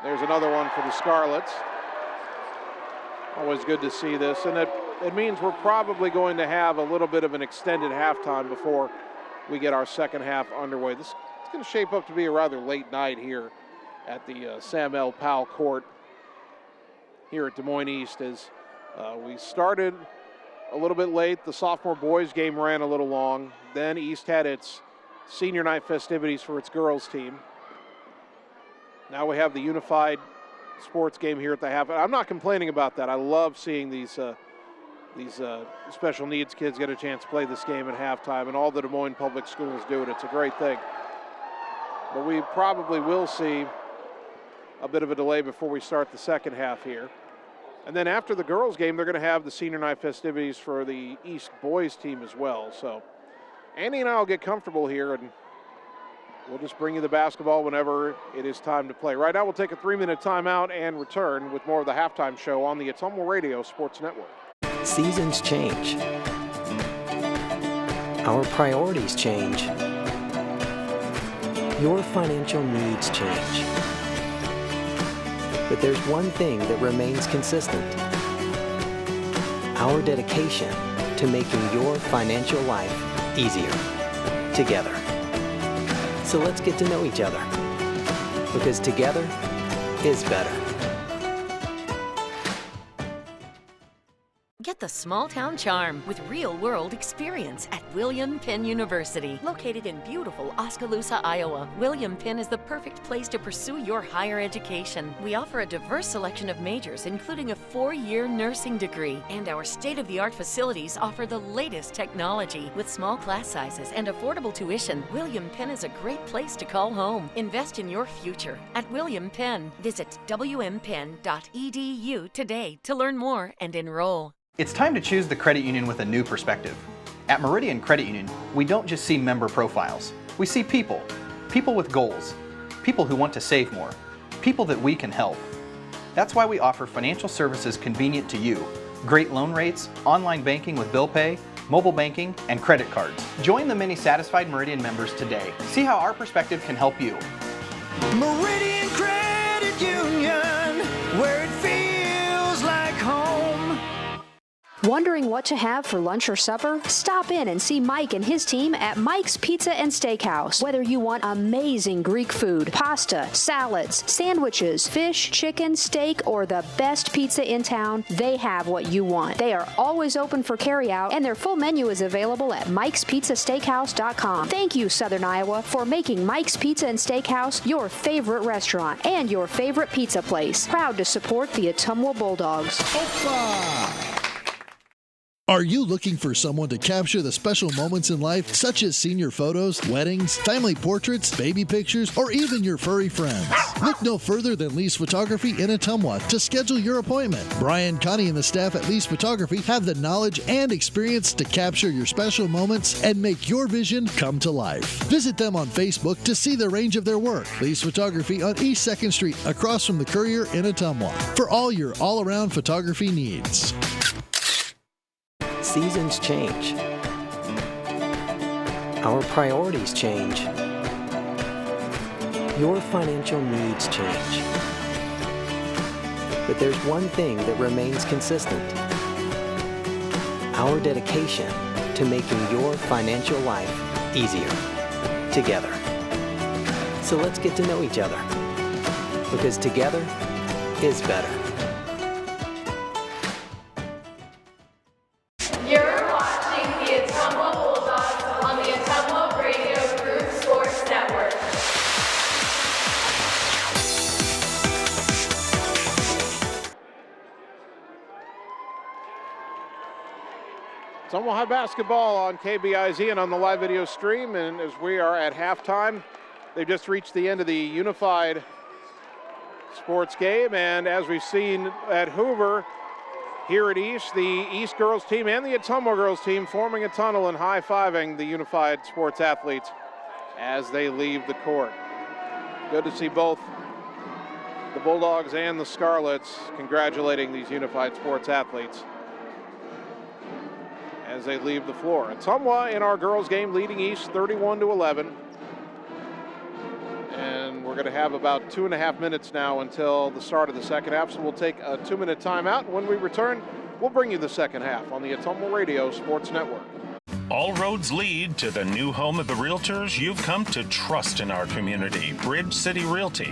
There's another one for the Scarlets. Always good to see this, and it means we're probably going to have a little bit of an extended halftime before we get our second half underway. This is going to shape up to be a rather late night here at the Sam L. Powell Court here at Des Moines East, as we started a little bit late. The sophomore boys game ran a little long. Then East had its senior night festivities for its girls team. Now we have the unified sports game here at the half. I'm not complaining about that. I love seeing these special needs kids get a chance to play this game at halftime, and all the Des Moines public schools do it. It's a great thing. But we probably will see a bit of a delay before we start the second half here. And then after the girls' game, they're going to have the senior night festivities for the East boys team as well. So Andy and I will get comfortable here, and we'll just bring you the basketball whenever it is time to play. Right now, we'll take a 3-minute timeout and return with more of the halftime show on the Ottumwa Radio Sports Network. Seasons change. Our priorities change. Your financial needs change. But there's one thing that remains consistent. Our dedication to making your financial life easier together. So let's get to know each other, because together is better. Get the small town charm with real-world experience at William Penn University. Located in beautiful Oskaloosa, Iowa, William Penn is the perfect place to pursue your higher education. We offer a diverse selection of majors, including a 4-year nursing degree. And our state-of-the-art facilities offer the latest technology. With small class sizes and affordable tuition, William Penn is a great place to call home. Invest in your future at William Penn. Visit wmpenn.edu today to learn more and enroll. It's time to choose the credit union with a new perspective. At Meridian Credit Union, we don't just see member profiles. We see people. People with goals. People who want to save more. People that we can help. That's why we offer financial services convenient to you. Great loan rates, online banking with bill pay, mobile banking, and credit cards. Join the many satisfied Meridian members today. See how our perspective can help you. Meridian Credit Union, where it feels like home. Wondering what to have for lunch or supper? Stop in and see Mike and his team at Mike's Pizza and Steakhouse. Whether you want amazing Greek food, pasta, salads, sandwiches, fish, chicken, steak, or the best pizza in town, they have what you want. They are always open for carryout, and their full menu is available at Mike'sPizzaSteakhouse.com. Thank you, Southern Iowa, for making Mike's Pizza and Steakhouse your favorite restaurant and your favorite pizza place. Proud to support the Ottumwa Bulldogs. Are you looking for someone to capture the special moments in life, such as senior photos, weddings, family portraits, baby pictures, or even your furry friends? Look no further than Lee's Photography in Ottumwa to schedule your appointment. Brian, Connie, and the staff at Lee's Photography have the knowledge and experience to capture your special moments and make your vision come to life. Visit them on Facebook to see the range of their work. Lee's Photography on East 2nd Street, across from the Courier in Ottumwa, for all your all-around photography needs. Seasons change. Our priorities change. Your financial needs change. But there's one thing that remains consistent. Our dedication to making your financial life easier together. So let's get to know each other, because together is better. You're watching the Ottumwa Bulldogs on the Ottumwa Radio Group Sports Network. Ottumwa High basketball on KBIZ and on the live video stream. And as we are at halftime, they've just reached the end of the unified sports game. And as we've seen at Hoover, here at East, the East girls team and the Ottumwa girls team forming a tunnel and high-fiving the unified sports athletes as they leave the court. Good to see both the Bulldogs and the Scarlets congratulating these unified sports athletes as they leave the floor. Ottumwa in our girls game leading East 31-11. And we're going to have about 2.5 minutes now until the start of the second half, so we'll take a 2-minute timeout. When we return, we'll bring you the second half on the Ottumwa Radio Sports Network. All roads lead to the new home of the realtors you've come to trust in our community, Bridge City Realty.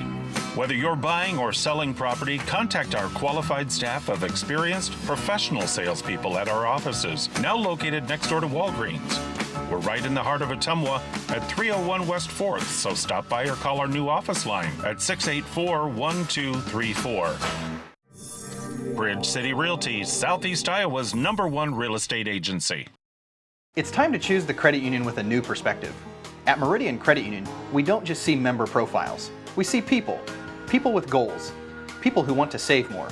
Whether you're buying or selling property, contact our qualified staff of experienced professional salespeople at our offices, now located next door to Walgreens. We're right in the heart of Ottumwa at 301 West 4th, so stop by or call our new office line at 684-1234. Bridge City Realty, Southeast Iowa's #1 real estate agency. It's time to choose the credit union with a new perspective. At Meridian Credit Union, we don't just see member profiles. We see people. People with goals. People who want to save more.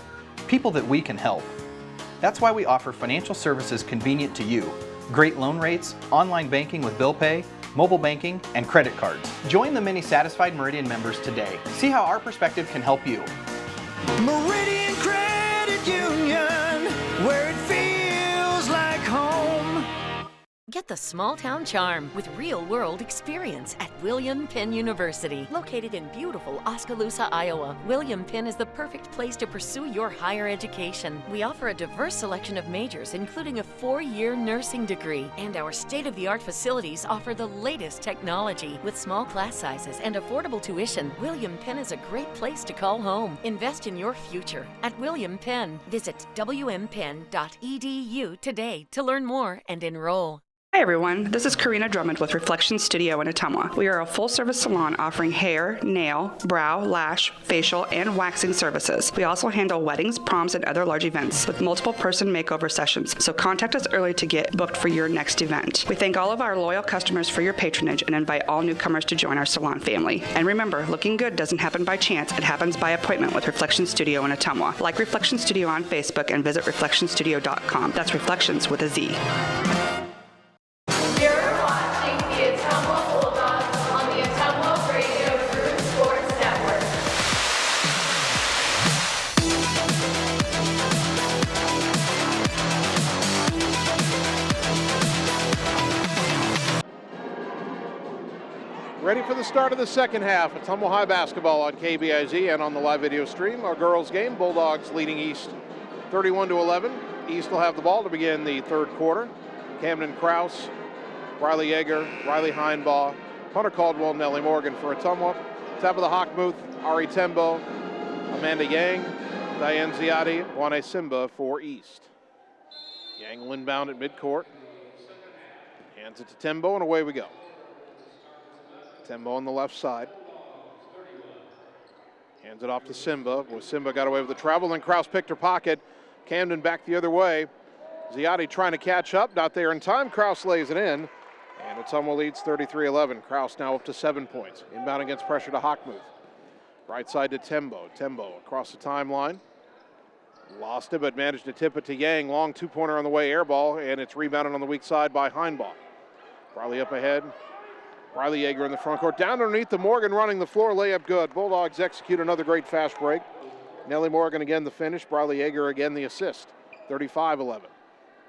People that we can help. That's why we offer financial services convenient to you. Great loan rates, online banking with bill pay, mobile banking, and credit cards. Join the many satisfied Meridian members today. See how our perspective can help you. Meridian Credit Union, where it feels like home. Get the small town charm with real-world experience at William Penn University. Located in beautiful Oskaloosa, Iowa, William Penn is the perfect place to pursue your higher education. We offer a diverse selection of majors, including a 4-year nursing degree. And our state-of-the-art facilities offer the latest technology. With small class sizes and affordable tuition, William Penn is a great place to call home. Invest in your future at William Penn. Visit wmpenn.edu today to learn more and enroll. Hi everyone, this is Karina Drummond with Reflection Studio in Ottumwa. We are a full-service salon offering hair, nail, brow, lash, facial, and waxing services. We also handle weddings, proms, and other large events with multiple person makeover sessions, so contact us early to get booked for your next event. We thank all of our loyal customers for your patronage and invite all newcomers to join our salon family. And remember, looking good doesn't happen by chance, it happens by appointment with Reflection Studio in Ottumwa. Like Reflection Studio on Facebook and visit reflectionstudio.com. That's Reflections with a Z. You're watching the Ottumwa Bulldogs on the Ottumwa Radio Group Sports Network. Ready for the start of the second half. Ottumwa High basketball on KBIZ and on the live video stream. Our girls game, Bulldogs leading East 31-11. East will have the ball to begin the third quarter. Camden Kraus, Riley Yeager, Riley Heinbaugh, Hunter Caldwell, Nellie Morgan for Ottumwa. Top of the Hawkmouth, Ari Tembo, Amanda Yang, Diane Ziadi, Juane Simba for East. Yang will inbound at midcourt. Hands it to Tembo and away we go. Tembo on the left side. Hands it off to Simba. Well, Simba got away with the travel, then Kraus picked her pocket. Camden back the other way. Ziadi trying to catch up, not there in time. Kraus lays it in. And Ottumwa leads 33-11. Kraus now up to 7 points. Inbound against pressure to Hawkmouth. Right side to Tembo. Tembo across the timeline. Lost it, but managed to tip it to Yang. Long two-pointer on the way, air ball, and it's rebounded on the weak side by Heinbaugh. Riley up ahead. Riley Yeager in the front court. Down underneath the Morgan running the floor. Layup good. Bulldogs execute another great fast break. Nellie Morgan again the finish. Riley Yeager again the assist. 35-11.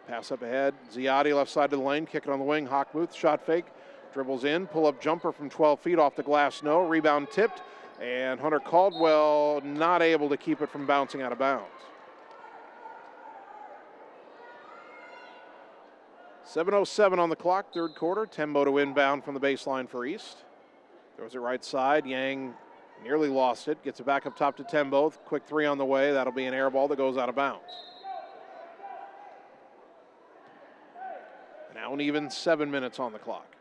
Pass up ahead. Ziadi left side of the lane. Kick it on the wing. Hawkmouth shot fake. Dribbles in. Pull-up jumper from 12 feet off the glass. No. Rebound tipped. And Hunter Caldwell not able to keep it from bouncing out of bounds. 7:07 on the clock, third quarter. Tembo to inbound from the baseline for East. Throws it right side. Yang nearly lost it. Gets it back up top to Tembo. Quick three on the way. That'll be an air ball that goes out of bounds. Now an even 7 minutes on the clock.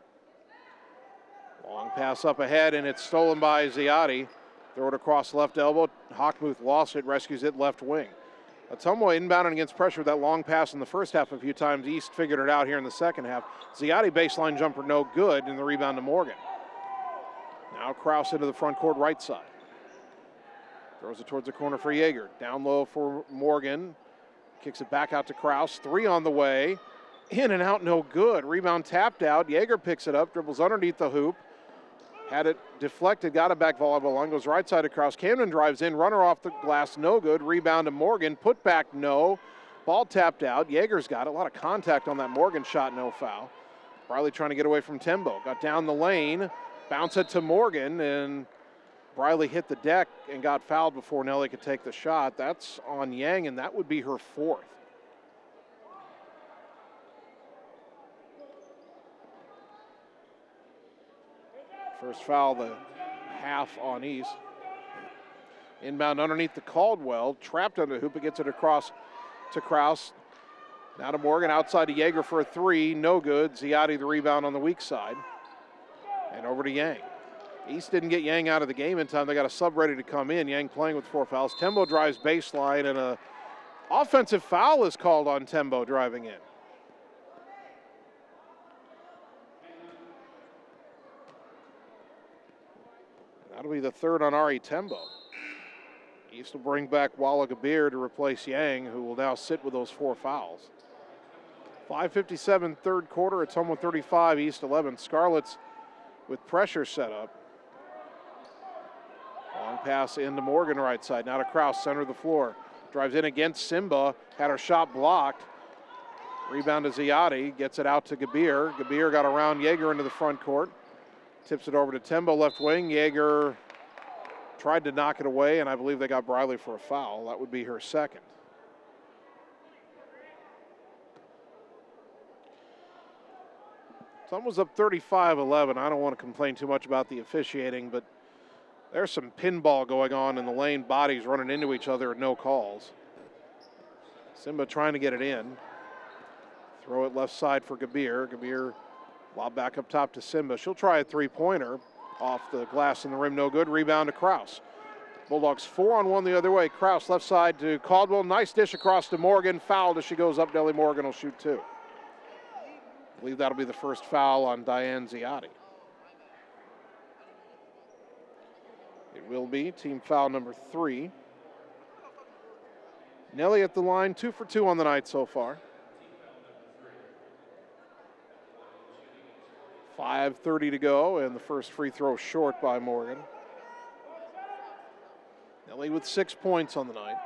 Long pass up ahead, and it's stolen by Ziadi. Throw it across left elbow. Hawkmouth lost it, rescues it left wing. Ottumwa inbounding against pressure. That long pass in the first half a few times. East figured it out here in the second half. Ziadi baseline jumper no good, and the rebound to Morgan. Now Kraus into the front court right side. Throws it towards the corner for Yeager. Down low for Morgan. Kicks it back out to Kraus. Three on the way. In and out, no good. Rebound tapped out. Yeager picks it up, dribbles underneath the hoop. Had it deflected, got it back volleyball line, goes right side across. Camden drives in, runner off the glass, no good. Rebound to Morgan, put back, no. Ball tapped out. Yeager's got it. A lot of contact on that Morgan shot, no foul. Briley trying to get away from Tembo. Got down the lane, bounce it to Morgan, and Briley hit the deck and got fouled before Nellie could take the shot. That's on Yang, and that would be her fourth. First foul, the half on East. Inbound underneath the Caldwell, trapped under the hoop. It gets it across to Kraus. Now to Morgan, outside to Yeager for a three, no good. Ziotti the rebound on the weak side. And over to Yang. East didn't get Yang out of the game in time. They got a sub ready to come in. Yang playing with 4 fouls. Tembo drives baseline, and a offensive foul is called on Tembo driving in. That'll be the third on Ari Tembo. East will bring back Walla Gabir to replace Yang, who will now sit with those 4 fouls. 5:57 third quarter. Ottumwa 35, East 11. Scarlets with pressure set up. Long pass into Morgan right side. Now to Kraus, center of the floor. Drives in against Simba. Had her shot blocked. Rebound to Ziotti. Gets it out to Gabir. Gabir got around Yeager into the front court. Tips it over to Tembo, left wing. Yeager tried to knock it away, and I believe they got Briley for a foul. That would be her second. Someone's up 35-11. I don't want to complain too much about the officiating, but there's some pinball going on in the lane. Bodies running into each other and no calls. Simba trying to get it in. Throw it left side for Gabir. Gabir lob back up top to Simba. She'll try a three-pointer. Off the glass in the rim, no good. Rebound to Kraus. Bulldogs 4-on-1 the other way. Kraus left side to Caldwell. Nice dish across to Morgan. Fouled as she goes up. Nellie Morgan will shoot 2. I believe that'll be the first foul on Diane Ziotti. It will be team foul number 3. Nellie at the line, 2 for 2 on the night so far. 5:30 to go, and the first free throw short by Morgan. Nellie with 6 points on the night.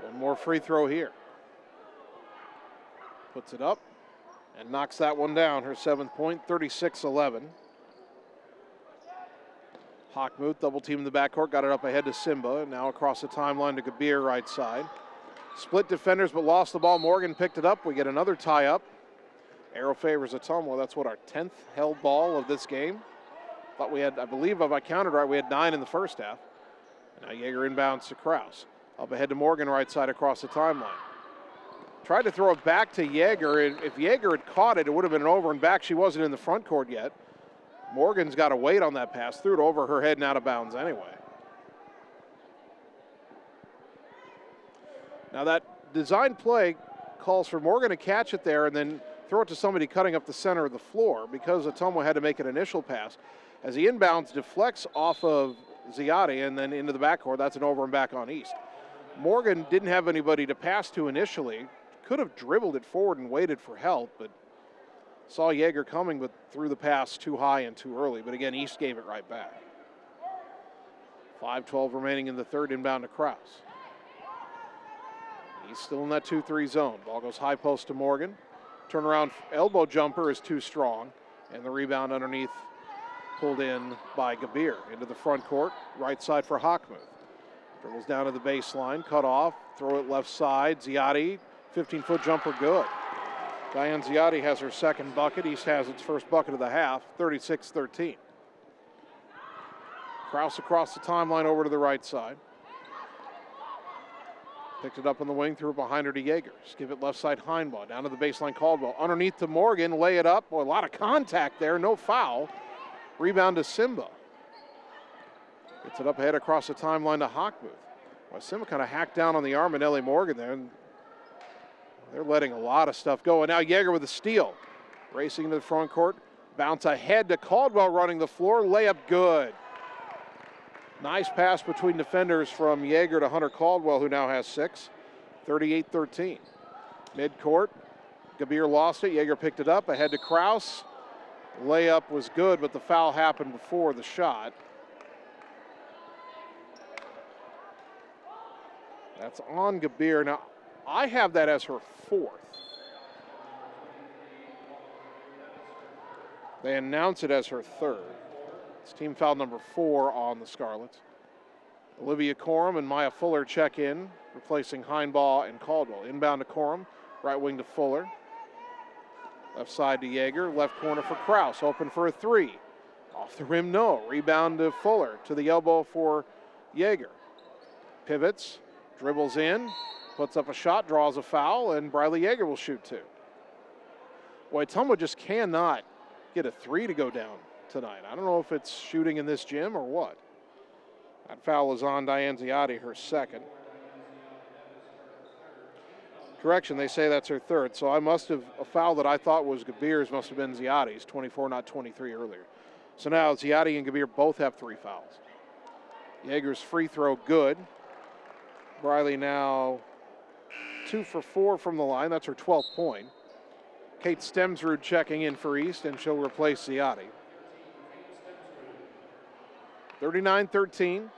One more free throw here. Puts it up and knocks that one down. Her 7th point, 36-11. Hockmuth double team in the backcourt, got it up ahead to Simba. Now across the timeline to Gabir right side. Split defenders but lost the ball. Morgan picked it up. We get another tie up. Arrow favors Ottumwa. That's what, our 10th held ball of this game. Thought we had, I believe if I counted right, we had 9 in the first half. Now Yeager inbounds to Kraus. Up ahead to Morgan right side across the timeline. Tried to throw it back to Yeager. If Yeager had caught it, it would have been an over and back. She wasn't in the front court yet. Morgan's got to wait on that pass. Threw it over her head and out of bounds anyway. Now that design play calls for Morgan to catch it there and then throw it to somebody cutting up the center of the floor because Ottumwa had to make an initial pass. As he inbounds, deflects off of Ziotti and then into the backcourt. That's an over and back on East. Morgan didn't have anybody to pass to initially. Could have dribbled it forward and waited for help, but saw Yeager coming, but threw the pass too high and too early. But again, East gave it right back. 5:12 remaining in the third, inbound to Kraus. He's still in that 2-3 zone. Ball goes high post to Morgan. Turnaround elbow jumper is too strong, and the rebound underneath pulled in by Gabir into the front court. Right side for Hockmuth. Dribbles down to the baseline, cut off, throw it left side. Ziotti, 15-foot jumper, good. Diane Ziotti has her second bucket. East has its first bucket of the half, 36-13. Kraus across the timeline over to the right side. Picked it up on the wing, threw it behind her to Yeager. Give it left side, Heinbaugh, down to the baseline, Caldwell. Underneath to Morgan, lay it up. Boy, a lot of contact there, no foul. Rebound to Simba. Gets it up ahead across the timeline to Hockmuth. Well, Simba kind of hacked down on the arm of Nellie Morgan there, and they're letting a lot of stuff go. And now Yeager with a steal. Racing to the front court. Bounce ahead to Caldwell running the floor. Layup good. Nice pass between defenders from Yeager to Hunter Caldwell, who now has 6. 38-13. Mid-court. Gabir lost it. Yeager picked it up. Ahead to Kraus. Layup was good, but the foul happened before the shot. That's on Gabir. Now, I have that as her 4th. They announce it as her 3rd. It's team foul number 4 on the Scarlets. Olivia Corum and Maya Fuller check in, replacing Heinbaugh and Caldwell. Inbound to Corum, right wing to Fuller. Left side to Yeager, left corner for Kraus, open for a 3. Off the rim, no. Rebound to Fuller, to the elbow for Yeager. Pivots, Dribbles in, puts up a shot, draws a foul, and Briley Yeager will shoot two. Boy, Ottumwa just cannot get a three to go down tonight. I don't know if it's shooting in this gym or what. That foul is on Diane Ziotti, her second. Correction, they say that's her third, so a foul that I thought was Gabir's must have been Ziotti's, 24, not 23 earlier. So now Ziotti and Gabir both have three fouls. Yeager's free throw good. Briley now 2 for 4 from the line. That's her 12th point. Kate Stemsrud checking in for East, and she'll replace Ziotti. 39-13.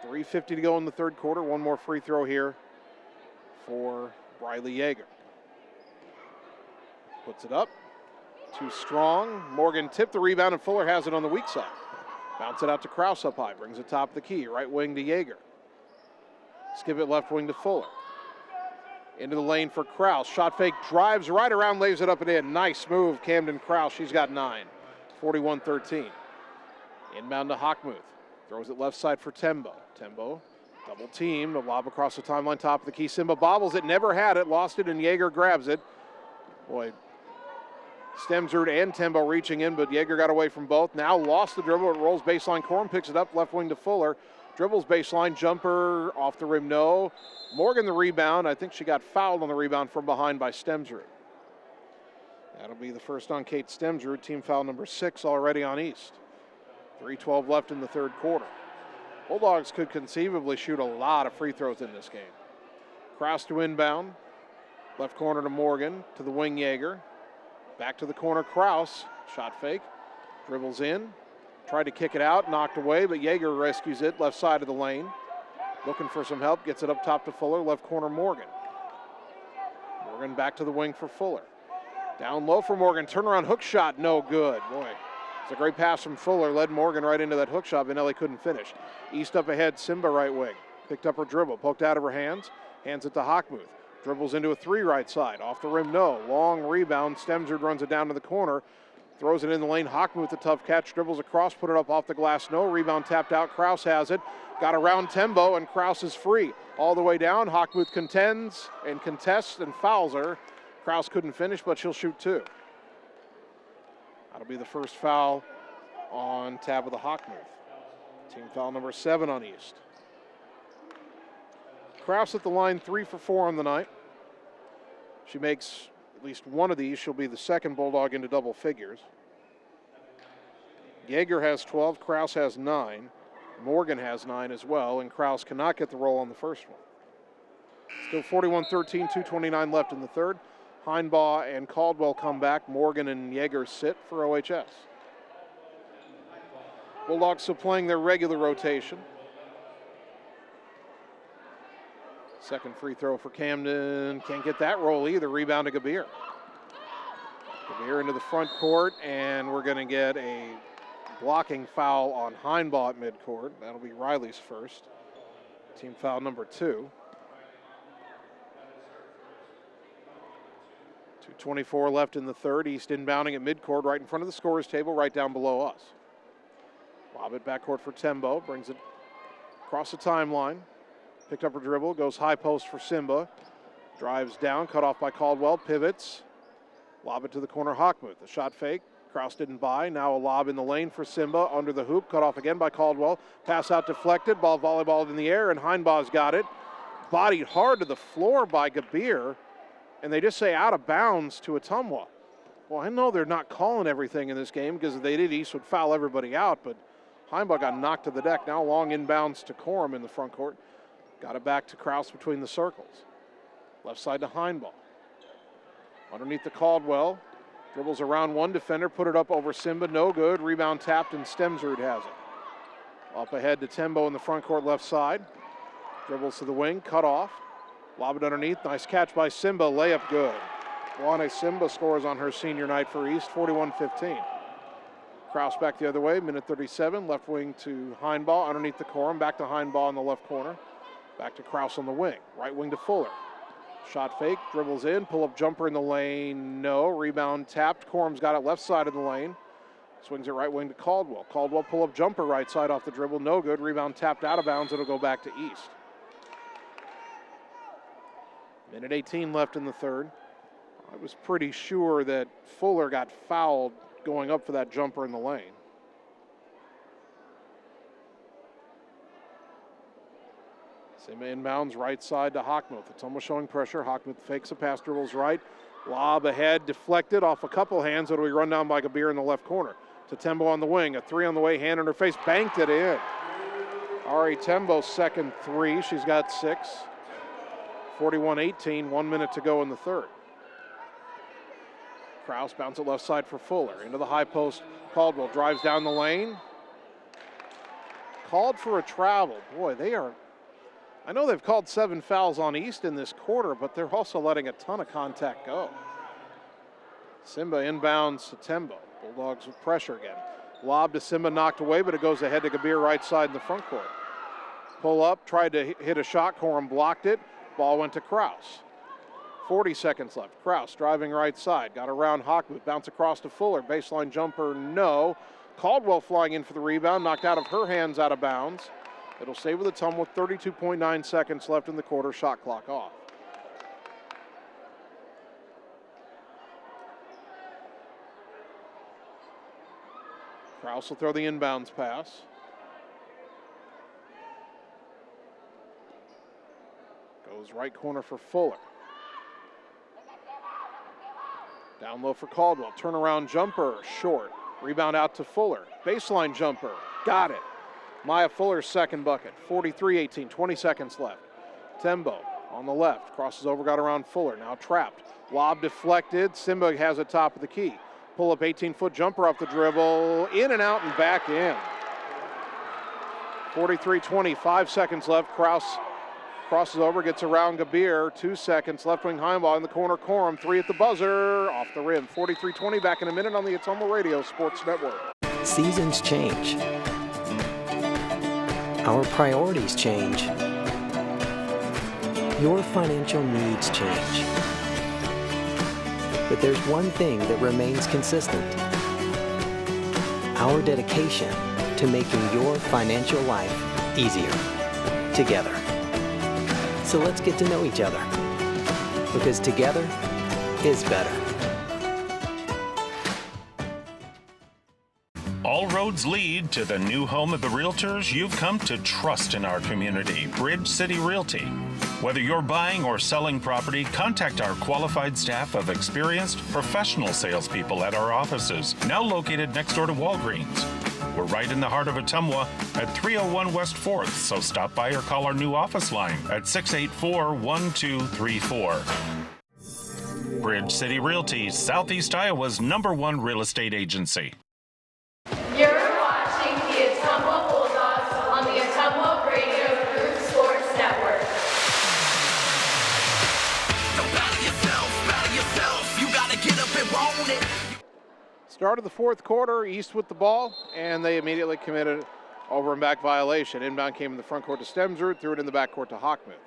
3:50 to go in the third quarter. One more free throw here for Briley Yeager. Puts it up. Too strong. Morgan tipped the rebound, and Fuller has it on the weak side. Bounce it out to Kraus up high. Brings it top of the key. Right wing to Yeager. Skip it left wing to Fuller. Into the lane for Kraus. Shot fake, drives right around, lays it up and in. Nice move, Camden Kraus. She's got 9. 41-13. Inbound to Hockmuth. Throws it left side for Tembo. Tembo, double team. A lob across the timeline, top of the key. Simba bobbles it, never had it, lost it, and Yeager grabs it. Boy, Stemsrud and Tembo reaching in, but Yeager got away from both. Now lost the dribble. It rolls baseline. Corum picks it up, left wing to Fuller. Dribbles baseline, jumper off the rim, no. Morgan the rebound. I think she got fouled on the rebound from behind by Stemsrud. That'll be the first on Kate Stemsrud, team foul number 6 already on East. 3:12 left in the third quarter. Bulldogs could conceivably shoot a lot of free throws in this game. Kraus to inbound. Left corner to Morgan, to the wing Yeager. Back to the corner, Kraus. Shot fake, dribbles in. Tried to kick it out, knocked away, but Yeager rescues it, left side of the lane. Looking for some help, gets it up top to Fuller, left corner Morgan. Morgan back to the wing for Fuller. Down low for Morgan, turnaround hook shot, no good. Boy, it's a great pass from Fuller, led Morgan right into that hook shot, Vanelli couldn't finish. East up ahead, Simba right wing. Picked up her dribble, poked out of her hands it to Hockmuth. Dribbles into a 3 right side, off the rim, no. Long rebound, Stemsrud runs it down to the corner. Throws it in the lane, Hockmuth, a tough catch, dribbles across, put it up off the glass, no. Rebound tapped out, Kraus has it. Got around Tembo, and Kraus is free. All the way down, Hockmuth contends and contests and fouls her. Kraus couldn't finish, but she'll shoot 2. That'll be the first foul on Tabitha Hockmuth. Team foul number 7 on East. Kraus at the line, 3 for 4 on the night. She makes at least one of these. She'll be the second Bulldog into double figures. Yeager has 12, Kraus has 9. Morgan has 9 as well, and Kraus cannot get the roll on the first one. Still 41-13, 2:29 left in the third. Heinbaugh and Caldwell come back. Morgan and Yeager sit for OHS. Bulldogs still playing their regular rotation. Second free throw for Camden. Can't get that roll either. Rebound to Gabir. Gabir into the front court, and we're going to get a blocking foul on Heinbaugh at midcourt. That'll be Riley's first. Team foul number 2. 2:24 left in the third. East inbounding at midcourt, right in front of the scorer's table, right down below us. Lob it backcourt for Tembo. Brings it across the timeline. Picked up her dribble, goes high post for Simba. Drives down, cut off by Caldwell, pivots. Lob it to the corner, Hockmuth. The shot fake, Kraus didn't buy. Now a lob in the lane for Simba, under the hoop, cut off again by Caldwell. Pass out deflected, ball volleyballed in the air, and Heinbaugh's got it. Bodied hard to the floor by Gabir, and they just say out of bounds to Ottumwa. Well, I know they're not calling everything in this game, because if they did, East would foul everybody out, but Heinbaugh got knocked to the deck. Now long inbounds to Corum in the front court. Got it back to Kraus between the circles. Left side to Heinbaugh. Underneath the Caldwell. Dribbles around one defender, put it up over Simba, no good. Rebound tapped, and Stemsrud has it. Up ahead to Tembo in the front court left side. Dribbles to the wing, cut off. Lob it underneath, nice catch by Simba, layup good. Luana Simba scores on her senior night for East, 41-15. Kraus back the other way, minute 37, left wing to Heinbaugh, underneath the Corum, back to Heinbaugh in the left corner. Back to Kraus on the wing, right wing to Fuller. Shot fake, dribbles in, pull-up jumper in the lane, no. Rebound tapped, Corum's got it left side of the lane. Swings it right wing to Caldwell. Caldwell pull-up jumper right side off the dribble, no good. Rebound tapped out of bounds, it'll go back to East. Minute 18 left in the third. I was pretty sure that Fuller got fouled going up for that jumper in the lane. Same inbounds right side to Hockmuth. Ottumwa showing pressure. Hockmuth fakes a pass, dribbles right. Lob ahead, deflected off a couple hands. It'll be run down by Gabir in the left corner. To Tembo on the wing. A three on the way, hand in her face, banked it in. Ari Tembo's second three. She's got 6. 41-18, 1 minute to go in the third. Kraus bounce it left side for Fuller. Into the high post. Caldwell drives down the lane. Called for a travel. Boy, they are. I know they've called 7 fouls on East in this quarter, but they're also letting a ton of contact go. Simba inbounds to Tembo. Bulldogs with pressure again. Lob to Simba, knocked away, but it goes ahead to Gabir right side in the front court. Pull up, tried to hit a shot. Corum blocked it. Ball went to Kraus. 40 seconds left. Kraus driving right side. Got around Hockmuth. Bounce across to Fuller. Baseline jumper, no. Caldwell flying in for the rebound. Knocked out of her hands, out of bounds. It'll stay with Ottumwa with 32.9 seconds left in the quarter. Shot clock off. Kraus will throw the inbounds pass. Goes right corner for Fuller. Down low for Caldwell. Turnaround jumper, short. Rebound out to Fuller. Baseline jumper, got it. Maya Fuller's second bucket. 43-18, 20 seconds left. Tembo on the left. Crosses over, got around Fuller. Now trapped. Lob deflected. Simba has it top of the key. Pull up 18-foot jumper off the dribble. In and out and back in. 43-20, 5 seconds left. Kraus crosses over, gets around Gabir. 2 seconds. Left wing high ball in the corner. Corum, 3 at the buzzer. Off the rim. 43-20, back in a minute on the Ottumwa Radio Sports Network. Seasons change. Our priorities change. Your financial needs change. But there's one thing that remains consistent. Our dedication to making your financial life easier together. So let's get to know each other, because together is better. All roads lead to the new home of the realtors you've come to trust in our community, Bridge City Realty. Whether you're buying or selling property, contact our qualified staff of experienced professional salespeople at our offices, now located next door to Walgreens. We're right in the heart of Ottumwa at 301 West 4th, so stop by or call our new office line at 684-1234. Bridge City Realty, Southeast Iowa's #1 real estate agency. You're watching the Ottumwa Bulldogs on the Ottumwa Radio Group Sports Network. Don't battle yourself. You gotta get up and own it. Start of the fourth quarter, East with the ball, and they immediately committed over and back violation. Inbound came in the front court to Stemsrud, threw it in the back court to Hockmuth.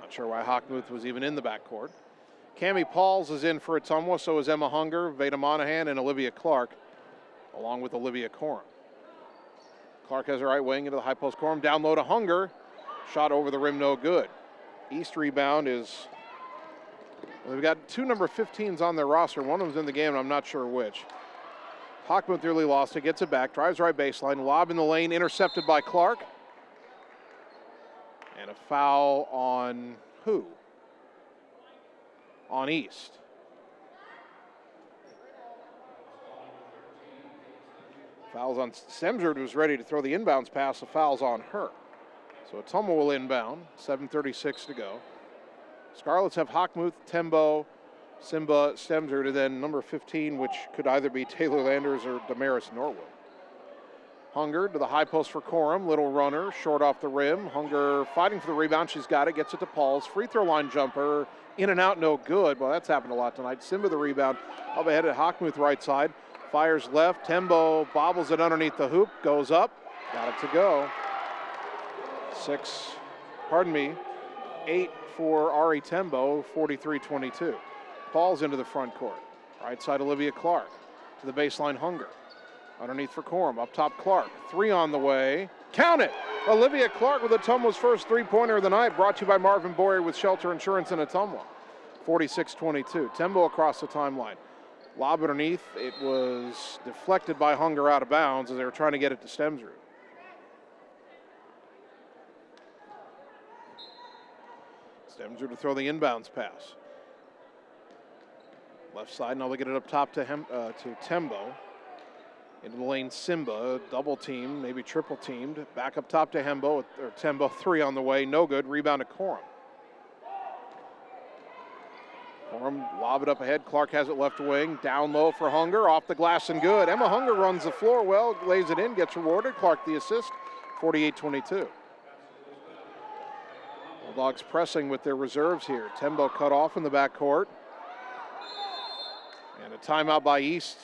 Not sure why Hockmuth was even in the back court. Cammie Pauls is in for Ottumwa, so is Emma Hunger, Veda Monahan, and Olivia Clark, along with Olivia Corum. Clark has her right wing into the high post. Corum down low to Hunger. Shot over the rim, no good. East rebound is, well, they've got 2 number 15s on their roster. One of them's in the game, and I'm not sure which. Hockmuth nearly lost it, gets it back, drives right baseline, lob in the lane, intercepted by Clark. And a foul on who? On East. Fouls on Stemsrud, was ready to throw the inbounds pass. The foul's on her. So Ottumwa will inbound. 7:36 to go. Scarlets have Hockmuth, Tembo, Simba, Stemsrud, and then number 15, which could either be Taylor Landers or Damaris Norwood. Hunger to the high post for Corum. Little runner, short off the rim. Hunger fighting for the rebound. She's got it. Gets it to Pauls. Free throw line jumper. In and out, no good. Well, that's happened a lot tonight. Simba the rebound. Up ahead at Hockmuth right side. Fires left. Tembo bobbles it underneath the hoop. Goes up. Got it to go. 8 for Ari Tembo. 43-22. Pauls into the front court. Right side Olivia Clark. To the baseline Hunger. Underneath for Corum. Up top Clark. 3 on the way. Count it! Olivia Clark with Ottumwa's first three-pointer of the night, brought to you by Marvin Boyer with Shelter Insurance in Ottumwa. 46-22. Tembo across the timeline. Lob underneath. It was deflected by Hunger out of bounds as they were trying to get it to Stemsrud. Stemsrud to throw the inbounds pass. Left side, now they get it up top to Tembo. Into the lane, Simba, double team, maybe triple teamed. Back up top to Tembo, three on the way, no good. Rebound to Corum. Corum lob it up ahead. Clark has it left wing, down low for Hunger, off the glass and good. Emma Hunger runs the floor well, lays it in, gets rewarded. Clark the assist, 48-22. Bulldogs pressing with their reserves here. Tembo cut off in the backcourt. And a timeout by East.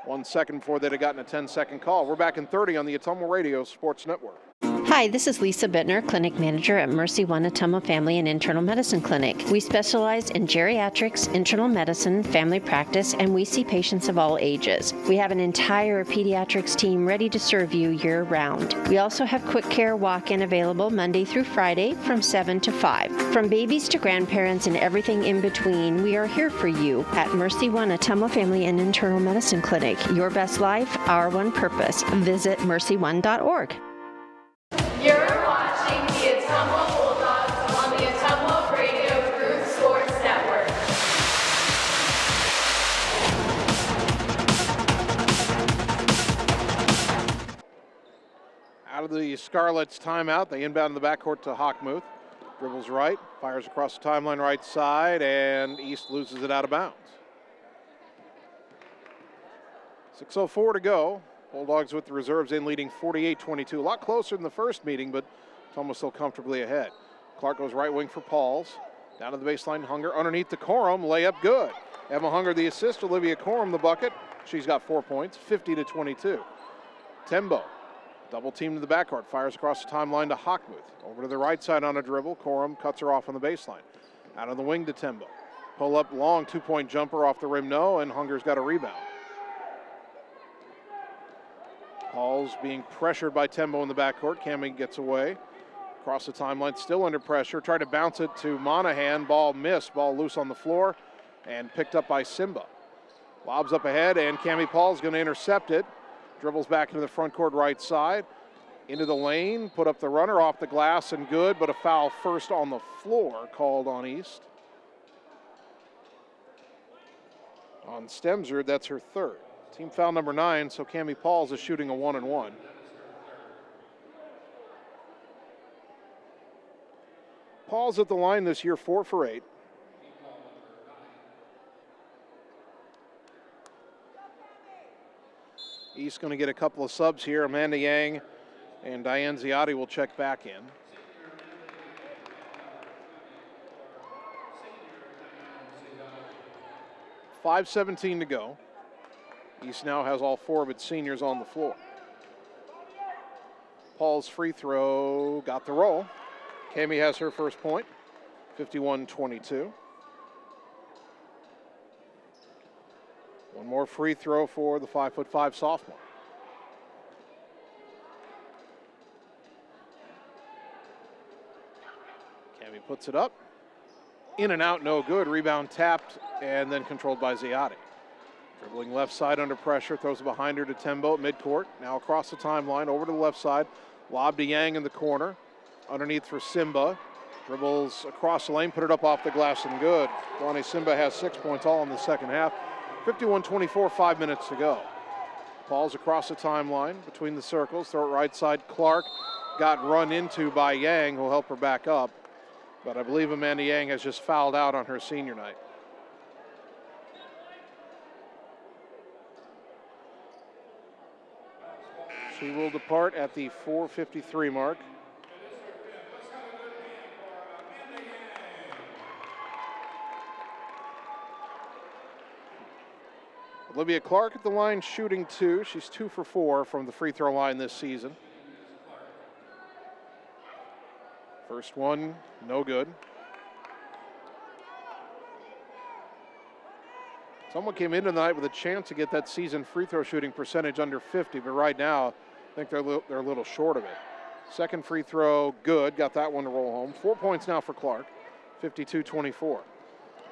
1 second before they'd have gotten a 10-second call. We're back in 30 on the Ottumwa Radio Sports Network. Hi, this is Lisa Bittner, Clinic Manager at Mercy One Ottumwa Family and Internal Medicine Clinic. We specialize in geriatrics, internal medicine, family practice, and we see patients of all ages. We have an entire pediatrics team ready to serve you year-round. We also have quick care walk-in available Monday through Friday from 7 to 5. From babies to grandparents and everything in between, we are here for you at Mercy One Ottumwa Family and Internal Medicine Clinic. Your best life, our one purpose. Visit mercy1.org. You're watching the Ottumwa Bulldogs on the Ottumwa Radio Group Sports Network. Out of the Scarlets timeout, they inbound in the backcourt to Hockmuth. Dribbles right, fires across the timeline right side, and East loses it out of bounds. 6:04 to go. Bulldogs with the reserves in, leading 48-22. A lot closer than the first meeting, but Ottumwa still comfortably ahead. Clark goes right wing for Pauls. Down to the baseline, Hunger underneath the Corum, layup good. Emma Hunger the assist, Olivia Corum the bucket. She's got 4 points, 50-22. Tembo, double team to the backcourt, fires across the timeline to Hockmuth. Over to the right side on a dribble, Corum cuts her off on the baseline. Out on the wing to Tembo. Pull up long, 2-point jumper off the rim, no, and Hunger's got a rebound. Pauls being pressured by Tembo in the backcourt. Cammie gets away. Across the timeline, still under pressure. Tried to bounce it to Monahan. Ball missed. Ball loose on the floor and picked up by Simba. Lobs up ahead, and Cammie Paul's going to intercept it. Dribbles back into the front court right side. Into the lane. Put up the runner off the glass and good, but a foul first on the floor called on East. On Stemsrud, that's her third. Team foul number 9, so Cammie Pauls is shooting a 1-and-1. Pauls at the line this year, 4 for 8. East going to get a couple of subs here. Amanda Yang and Diane Ziotti will check back in. .5:17 to go. East now has all 4 of its seniors on the floor. Paul's free throw got the roll. Cammie has her first point, 51-22. One more free throw for the 5'5" sophomore. Cammie puts it up. In and out, no good. Rebound tapped and then controlled by Ziotti. Dribbling left side under pressure, throws it behind her to Tembo at midcourt. Now across the timeline, over to the left side. Lob to Yang in the corner. Underneath for Simba. Dribbles across the lane, put it up off the glass and good. Ronnie Simba has 6 points all in the second half. 51-24, 5 minutes to go. Paul's across the timeline between the circles. Throw it right side. Clark got run into by Yang, who'll help her back up. But I believe Amanda Yang has just fouled out on her senior night. She will depart at the 4:53 mark. Olivia Clark at the line shooting 2. She's 2 for 4 from the free throw line this season. First one, no good. Someone came into the night with a chance to get that season free throw shooting percentage under 50, but right now I think they're a little short of it. Second free throw, good. Got that one to roll home. 4 points now for Clark, 52-24.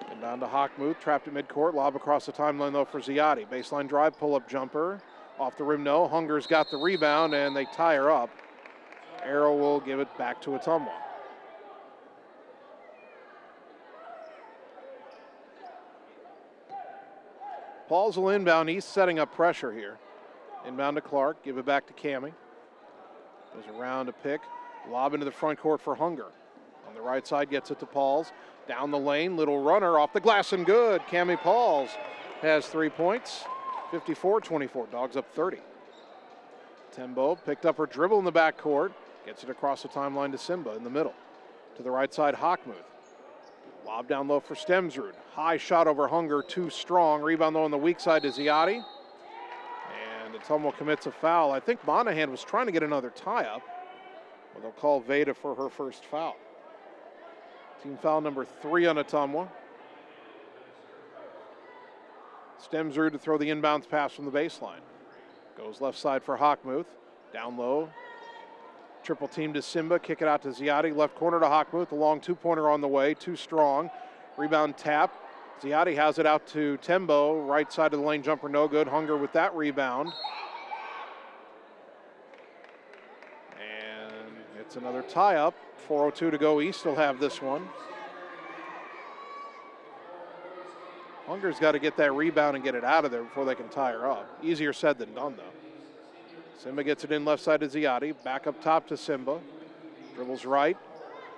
And down to Hockmuth, trapped at midcourt. Lob across the timeline, though, for Ziotti. Baseline drive, pull-up jumper. Off the rim, no. Hunger's got the rebound, and they tie her up. Arrow will give it back to Ottumwa. Pauls will inbound. East setting up pressure here. Inbound to Clark. Give it back to Cammie. Goes around a pick. Lob into the front court for Hunger. On the right side, gets it to Pauls. Down the lane, little runner off the glass and good. Cammie Pauls has 3 points. 54-24. Dogs up 30. Tembo picked up her dribble in the backcourt. Gets it across the timeline to Simba in the middle. To the right side, Hockmuth. Lob down low for Stemsrud. High shot over Hunger, too strong. Rebound though on the weak side to Ziotti. And Ottumwa commits a foul. I think Monahan was trying to get another tie-up. Well, they'll call Veda for her first foul. Team foul number 3 on Ottumwa. Stemsrud to throw the inbounds pass from the baseline. Goes left side for Hockmuth. Down low. Triple team to Simba. Kick it out to Ziotti. Left corner to Hockmuth. A long two-pointer on the way. Too strong. Rebound tap. Ziotti has it out to Tembo. Right side of the lane jumper no good. Hunger with that rebound. And it's another tie-up. 4:02 to go. East will have this one. Hunger's got to get that rebound and get it out of there before they can tie her up. Easier said than done, though. Simba gets it in left side to Ziotti. Back up top to Simba. Dribbles right.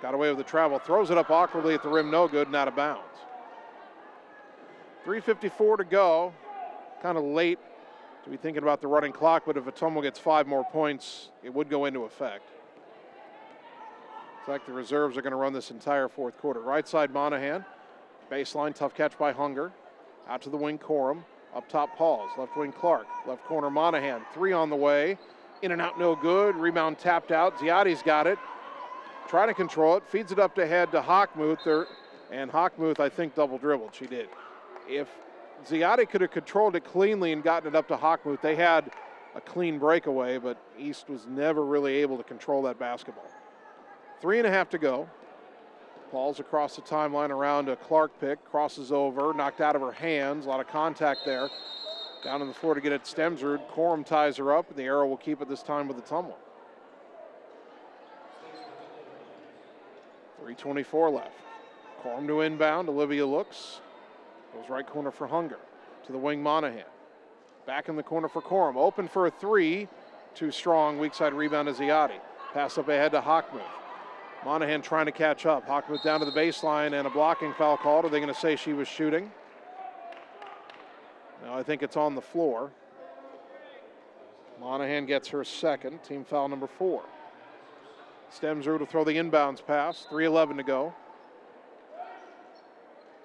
Got away with the travel. Throws it up awkwardly at the rim. No good and out of bounds. 3:54 to go. Kind of late to be thinking about the running clock, but if Ottumwa gets 5 more points, it would go into effect. Looks like the reserves are going to run this entire fourth quarter. Right side, Monahan. Baseline, tough catch by Hunger. Out to the wing, Corum. Up top, Pauls. Left wing, Clark. Left corner, Monahan. 3 on the way. In and out, no good. Rebound tapped out. Ziotti's got it. Trying to control it. Feeds it up to head to Hockmuth. And Hockmuth, I think, double dribbled. She did. If Ziotti could have controlled it cleanly and gotten it up to Hockmuth, they had a clean breakaway, but East was never really able to control that basketball. 3.5 to go. Pauls across the timeline around a Clark pick. Crosses over. Knocked out of her hands. A lot of contact there. Down on the floor to get it Stemsrud. Corum ties her up. The Arrow will keep it this time with Ottumwa. 3:24 left. Corum to inbound. Olivia looks. Goes right corner for Hunger. To the wing, Monahan. Back in the corner for Corum. Open for a 3. Too strong. Weak side rebound to Ziotti. Pass up ahead to Hockmuth. Monahan trying to catch up. Hockmuth down to the baseline and a blocking foul called. Are they going to say she was shooting? No, I think it's on the floor. Monahan gets her second. Team foul number 4. Stemsrud will throw the inbounds pass. 3:11 to go.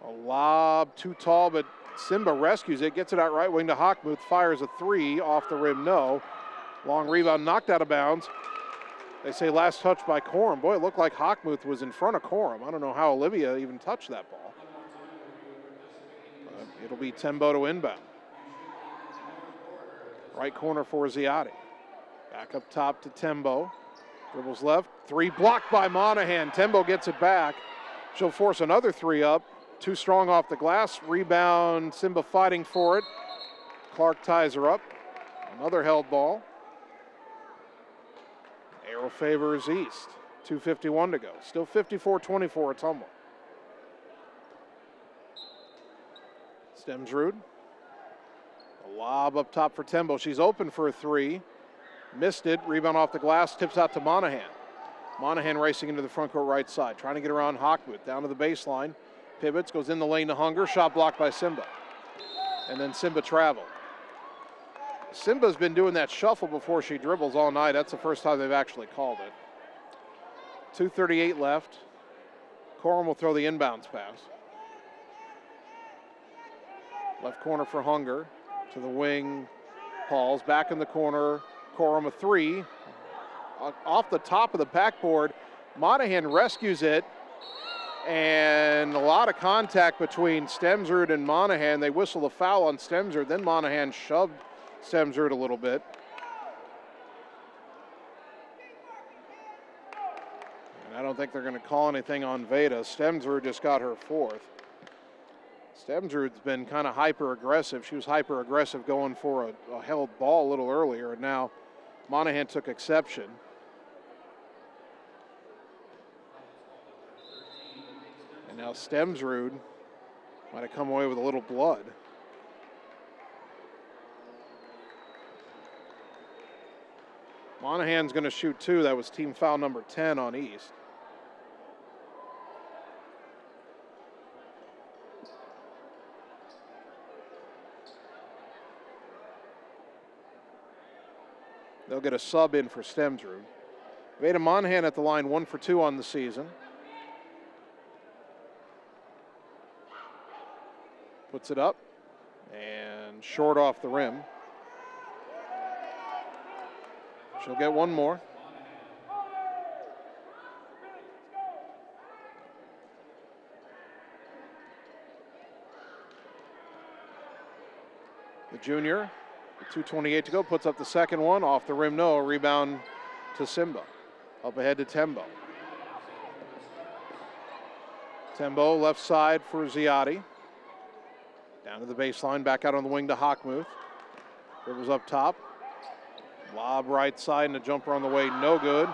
A lob, too tall, but Simba rescues it. Gets it out right wing to Hockmuth. Fires a 3 off the rim, no. Long rebound, knocked out of bounds. They say last touch by Corum. Boy, it looked like Hockmuth was in front of Corum. I don't know how Olivia even touched that ball. But it'll be Tembo to inbound. Right corner for Ziotti. Back up top to Tembo. Dribbles left. 3 blocked by Monahan. Tembo gets it back. She'll force another 3 up. Too strong off the glass. Rebound, Simba fighting for it. Clark ties her up. Another held ball. Arrow favors East. 2:51 to go. Still 54-24 Ottumwa. Stemsrud. A lob up top for Tembo. She's open for a 3. Missed it. Rebound off the glass. Tips out to Monahan. Monahan racing into the front court right side. Trying to get around Hockmuth. Down to the baseline. Pivots. Goes in the lane to Hunger. Shot blocked by Simba. And then Simba traveled. Simba's been doing that shuffle before she dribbles all night. That's the first time they've actually called it. 2:38 left. Corum will throw the inbounds pass. Left corner for Hunger. To the wing, Pauls. Back in the corner, Corum a 3. Off the top of the backboard, Monahan rescues it. And a lot of contact between Stemsrud and Monahan. They whistle a foul on Stemsrud. Then Monahan shoved Stemsrud a little bit. I don't think they're going to call anything on Veda. Stemsrud just got her fourth. Stemsrud's been kind of hyper-aggressive. She was hyper-aggressive going for a held ball a little earlier, and now Monahan took exception. And now Stemsrud might have come away with a little blood. Monahan's going to shoot two. That was team foul number 10 on East. They'll get a sub in for Stemsrud. Veda Monahan at the line, 1 for 2 on the season. Puts it up and short off the rim. She'll get one more. The junior, with 2:28 to go, puts up the second one. Off the rim, no. Rebound to Simba. Up ahead to Tembo. Tembo left side for Ziotti. Down to the baseline, back out on the wing to Hockmuth. Dribbles up top. Lob right side and a jumper on the way, no good.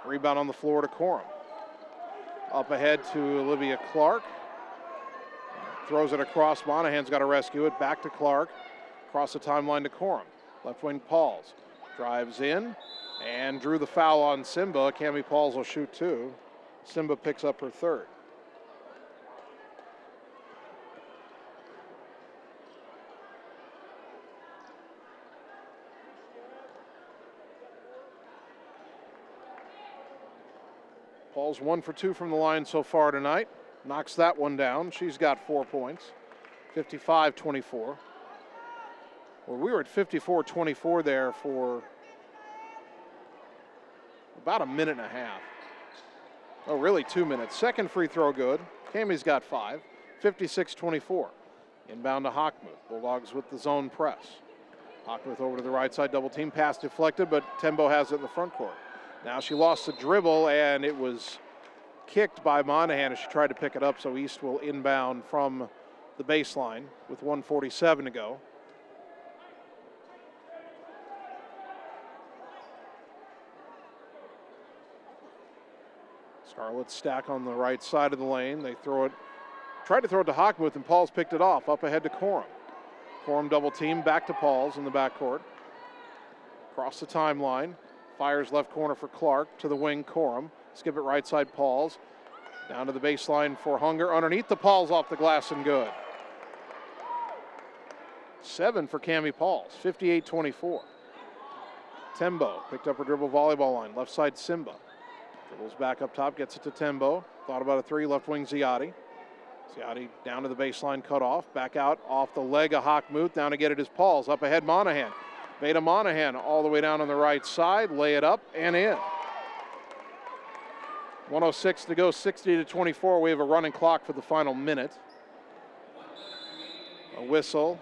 Rebound on the floor to Corum. Up ahead to Olivia Clark. Throws it across. Monahan's got to rescue it. Back to Clark. Across the timeline to Corum. Left wing Pauls. Drives in and drew the foul on Simba. Cami Pauls will shoot two. Simba picks up her third. Paul's 1 for 2 from the line so far tonight. Knocks that one down. She's got 4 points. 55-24. Well, we were at 54-24 there for about a minute and a half. Oh, really 2 minutes. Second free throw good. Cami's got 5. 56-24. Inbound to Hockmuth. Bulldogs with the zone press. Hockmuth over to the right side, double team. Pass deflected, but Tembo has it in the front court. Now she lost the dribble, and it was kicked by Monahan as she tried to pick it up, so East will inbound from the baseline with 1:47 to go. Scarlets stack on the right side of the lane. They throw it, tried to throw it to Hockmuth, and Pauls picked it off. Up ahead to Corum. Corum double team, back to Pauls in the backcourt. Across the timeline. Fires left corner for Clark, to the wing Corum. Skip it right side Pauls. Down to the baseline for Hunger. Underneath the Pauls, off the glass and good. 7 for Cami Pauls, 58-24. Tembo picked up her dribble volleyball line. Left side Simba. Dribbles back up top, gets it to Tembo. Thought about a three, left wing Ziotti. Ziotti down to the baseline, cut off. Back out off the leg of Hockmuth. Down to get it is Pauls. Up ahead Monahan. Veda Monahan all the way down on the right side, lay it up and in. 1:06 to go, 60-24. We have a running clock for the final minute. A whistle,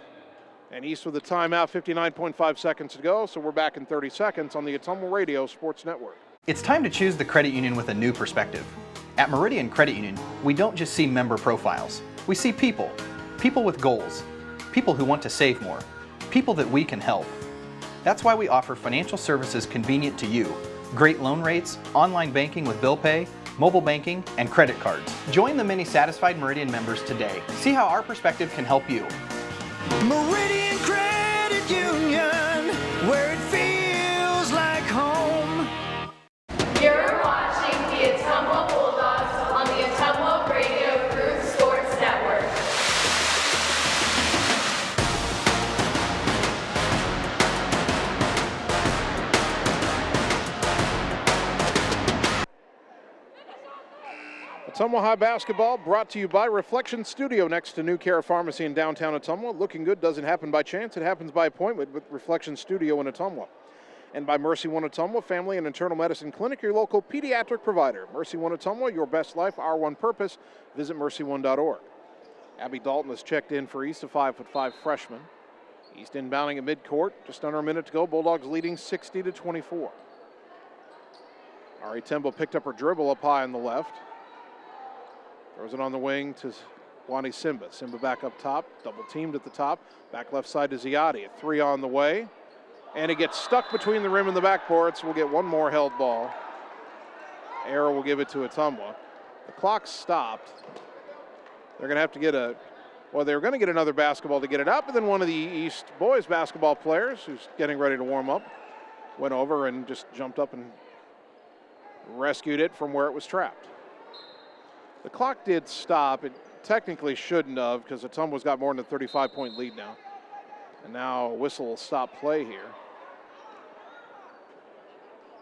and East with a timeout, 59.5 seconds to go, so we're back in 30 seconds on the Ottumwa Radio Sports Network. It's time to choose the credit union with a new perspective. At Meridian Credit Union, we don't just see member profiles. We see people. People with goals. People who want to save more. People that we can help. That's why we offer financial services convenient to you. Great loan rates, online banking with bill pay, mobile banking, and credit cards. Join the many satisfied Meridian members today. See how our perspective can help you. Meridian Credit Union, where it feels like home. You're watching the Ottumwa Bulldogs on the Ottumwa Radio Group Sports Network. Ottumwa High basketball brought to you by Reflection Studio next to New Care Pharmacy in downtown Ottumwa. Looking good doesn't happen by chance, it happens by appointment with Reflection Studio in Ottumwa. And by Mercy One Ottumwa Family and Internal Medicine Clinic, your local pediatric provider. Mercy One Ottumwa, your best life, our one purpose. Visit mercy1.org. Abby Dalton has checked in for East, a 5'5" freshman. East inbounding at midcourt, just under a minute to go. Bulldogs leading 60-24. Ari Tembo picked up her dribble up high on the left. Throws it on the wing to Wani Simba. Simba back up top, double teamed at the top. Back left side to Ziadi. A three on the way. And it gets stuck between the rim and the backboard, so we'll get one more held ball. Arrow will give it to Ottumwa. The clock stopped. They're going to have to get they were going to get another basketball to get it up, but then one of the East boys basketball players, who's getting ready to warm up, went over and just jumped up and rescued it from where it was trapped. The clock did stop. It technically shouldn't have, because Ottumwa's got more than a 35-point lead now. And now a whistle will stop play here.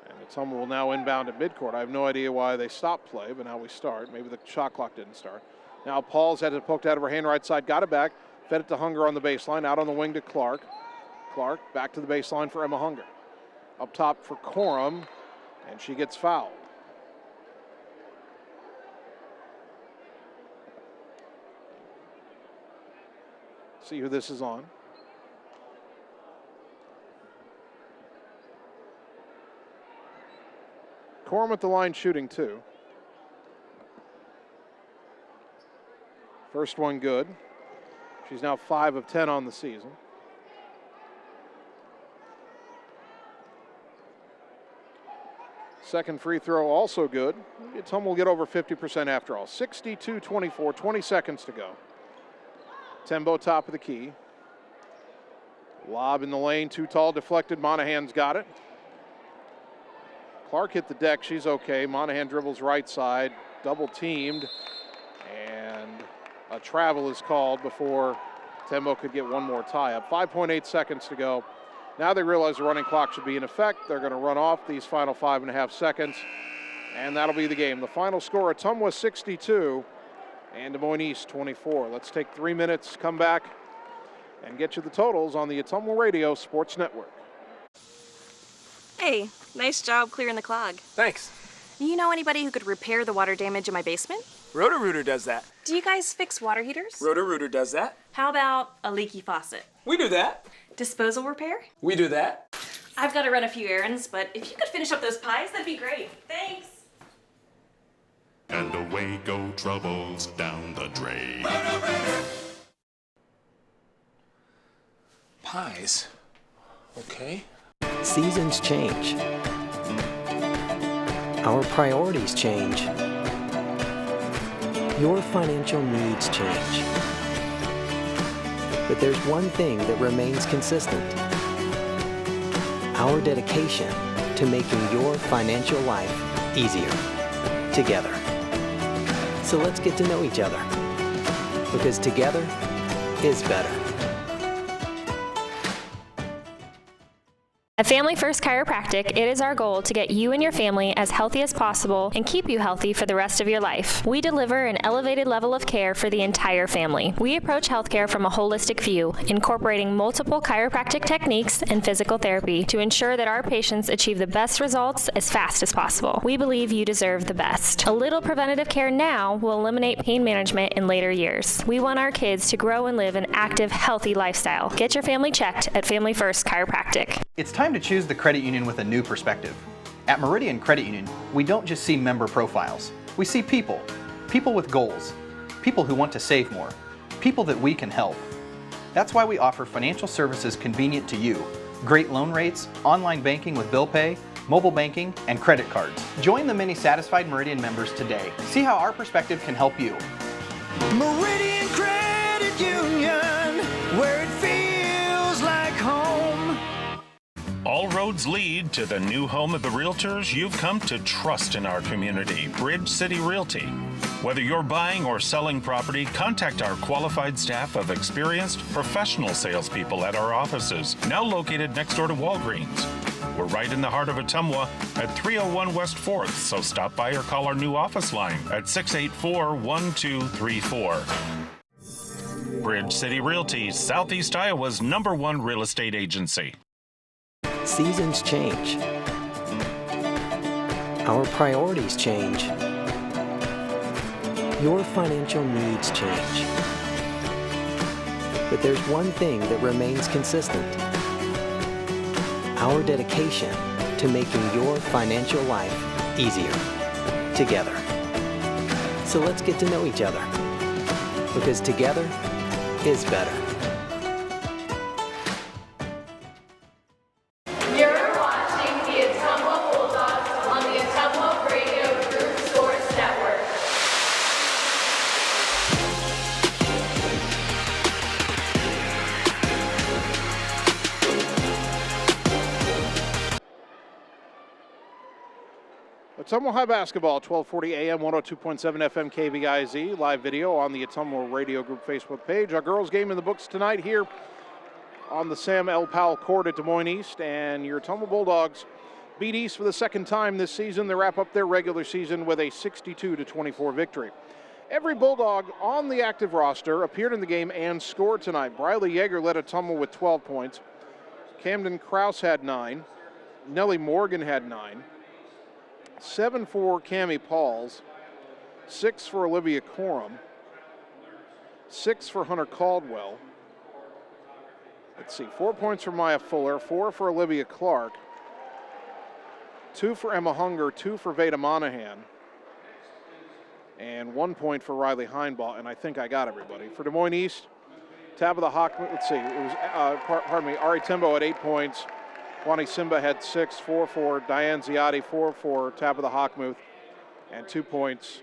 And Ottumwa will now inbound at midcourt. I have no idea why they stopped play, but now we start. Maybe the shot clock didn't start. Now Paul's had it poked out of her hand right side, got it back, fed it to Hunger on the baseline, out on the wing to Clark. Clark back to the baseline for Emma Hunger. Up top for Corum, and she gets fouled. See who this is on. Corum at the line shooting two. First one good. She's now 5 of 10 on the season. Second free throw also good. Ottumwa will get over 50% after all. 62-24, 20 seconds to go. Tembo top of the key. Lob in the lane, too tall, deflected. Monahan's got it. Clark hit the deck, she's okay. Monahan dribbles right side, double teamed, and a travel is called before Tembo could get one more tie up. 5.8 seconds to go. Now they realize the running clock should be in effect. They're going to run off these final 5.5 seconds, and that'll be the game. The final score, Ottumwa 62 and Des Moines East 24. Let's take 3 minutes, come back, and get you the totals on the Ottumwa Radio Sports Network. Hey, nice job clearing the clog. Thanks. You know anybody who could repair the water damage in my basement? Roto-Rooter does that. Do you guys fix water heaters? Roto-Rooter does that. How about a leaky faucet? We do that. Disposal repair? We do that. I've got to run a few errands, but if you could finish up those pies, that'd be great. Thanks. And away go troubles down the drain. Pies. Okay. Seasons change. Our priorities change. Your financial needs change. But there's one thing that remains consistent. Our dedication to making your financial life easier together. So let's get to know each other, because together is better. At Family First Chiropractic, it is our goal to get you and your family as healthy as possible and keep you healthy for the rest of your life. We deliver an elevated level of care for the entire family. We approach healthcare from a holistic view, incorporating multiple chiropractic techniques and physical therapy to ensure that our patients achieve the best results as fast as possible. We believe you deserve the best. A little preventative care now will eliminate pain management in later years. We want our kids to grow and live an active, healthy lifestyle. Get your family checked at Family First Chiropractic. It's time to choose the credit union with a new perspective. At Meridian Credit Union, we don't just see member profiles. We see people. People with goals. People who want to save more. People that we can help. That's why we offer financial services convenient to you. Great loan rates, online banking with bill pay, mobile banking, and credit cards. Join the many satisfied Meridian members today. See how our perspective can help you. Meridian Credit Union, where it feels like home. All roads lead to the new home of the realtors you've come to trust in our community, Bridge City Realty. Whether you're buying or selling property, contact our qualified staff of experienced professional salespeople at our offices, now located next door to Walgreens. We're right in the heart of Ottumwa at 301 West 4th, so stop by or call our new office line at 684-1234. Bridge City Realty, Southeast Iowa's #1 real estate agency. Seasons change. Our priorities change. Your financial needs change. But there's one thing that remains consistent. Our dedication to making your financial life easier together. So let's get to know each other, because together is better. You're watching the Ottumwa Bulldogs on the Ottumwa Radio Group Sports Network. Ottumwa High Basketball, 1240 AM, 102.7 FM KBIZ. Live video on the Ottumwa Radio Group Facebook page. Our girls game in the books tonight here on the Sam L. Powell Court at Des Moines East. And your Ottumwa Bulldogs beat East for the second time this season. They wrap up their regular season with a 62-24 victory. Every Bulldog on the active roster appeared in the game and scored tonight. Briley Yeager led Ottumwa with 12 points. Camden Krause had 9. Nellie Morgan had 9. 7 for Cammie Pauls, 6 for Olivia Coram, 6 for Hunter Caldwell. Let's see, 4 points for Maya Fuller, 4 for Olivia Clark, 2 for Emma Hunger, 2 for Veda Monahan, and 1 point for Riley Heinbaugh, and I think I got everybody. For Des Moines East, Tabitha Hawk, let's see, it was, Ari Timbo had 8 points. Wani Simba had 6, 4 for Diane Ziotti, 4 for Tabitha Hawkmuth, and 2 points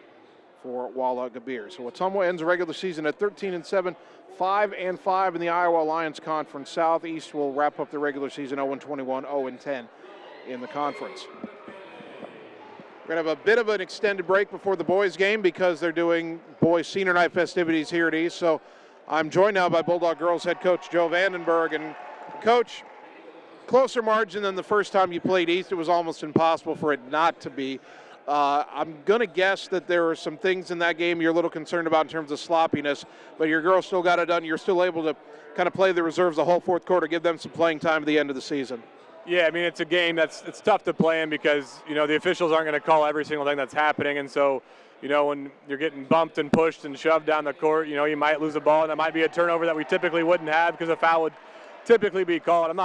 for Walla Gabir. So Ottumwa ends the regular season at 13-7, 5-5 in the Iowa Alliance Conference South. East will wrap up the regular season 0-21, 0-10 in the conference. We're going to have a bit of an extended break before the boys' game because they're doing boys' senior night festivities here at East. So I'm joined now by Bulldog girls head coach Joe Vandenberg. And Coach, closer margin than the first time you played East. It was almost impossible for it not to be. I'm going to guess that there are some things in that game you're a little concerned about in terms of sloppiness, but your girls still got it done. You're still able to kind of play the reserves the whole fourth quarter, give them some playing time at the end of the season. Yeah, I mean, it's a game it's tough to play in because, the officials aren't going to call every single thing that's happening. And so, when you're getting bumped and pushed and shoved down the court, you might lose a ball, and that might be a turnover that we typically wouldn't have because a foul would typically be called.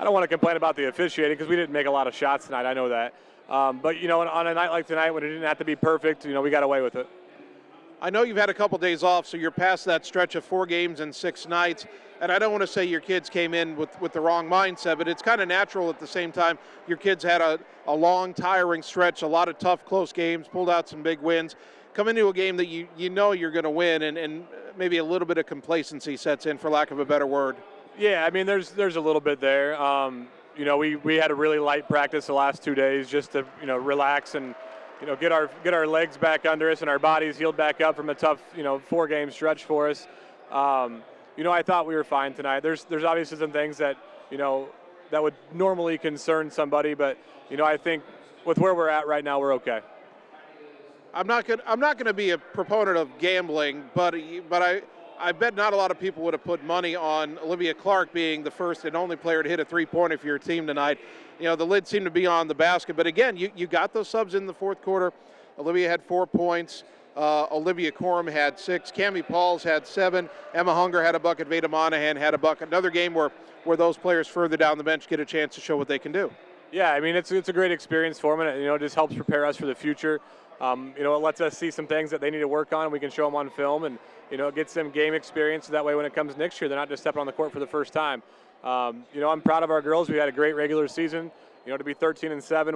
I don't want to complain about the officiating because we didn't make a lot of shots tonight. I know that. But, on a night like tonight when it didn't have to be perfect, we got away with it. I know you've had a couple days off, so you're past that stretch of 4 games and 6 nights. And I don't want to say your kids came in with the wrong mindset, but it's kind of natural at the same time. Your kids had a long, tiring stretch, a lot of tough, close games, pulled out some big wins. Come into a game that you know you're going to win, and maybe a little bit of complacency sets in, for lack of a better word. Yeah, I mean, there's a little bit there. We had a really light practice the last 2 days just to relax and get our legs back under us and our bodies healed back up from a tough 4-game stretch for us. I thought we were fine tonight. There's obviously some things that that would normally concern somebody, but I think with where we're at right now, we're okay. I'm not going to be a proponent of gambling, but I bet not a lot of people would have put money on Olivia Clark being the first and only player to hit a 3-pointer for your team tonight. The lid seemed to be on the basket. But again, you got those subs in the fourth quarter. Olivia had 4 points. Olivia Coram had 6. Cammie Pauls had 7. Emma Hunger had a bucket. Veda Monahan had a bucket. Another game where those players further down the bench get a chance to show what they can do. Yeah, I mean, it's a great experience for them, and it just helps prepare us for the future. It lets us see some things that they need to work on, and we can show them on film, and it gets them game experience. So that way, when it comes next year, they're not just stepping on the court for the first time. I'm proud of our girls. We had a great regular season. To be 13-7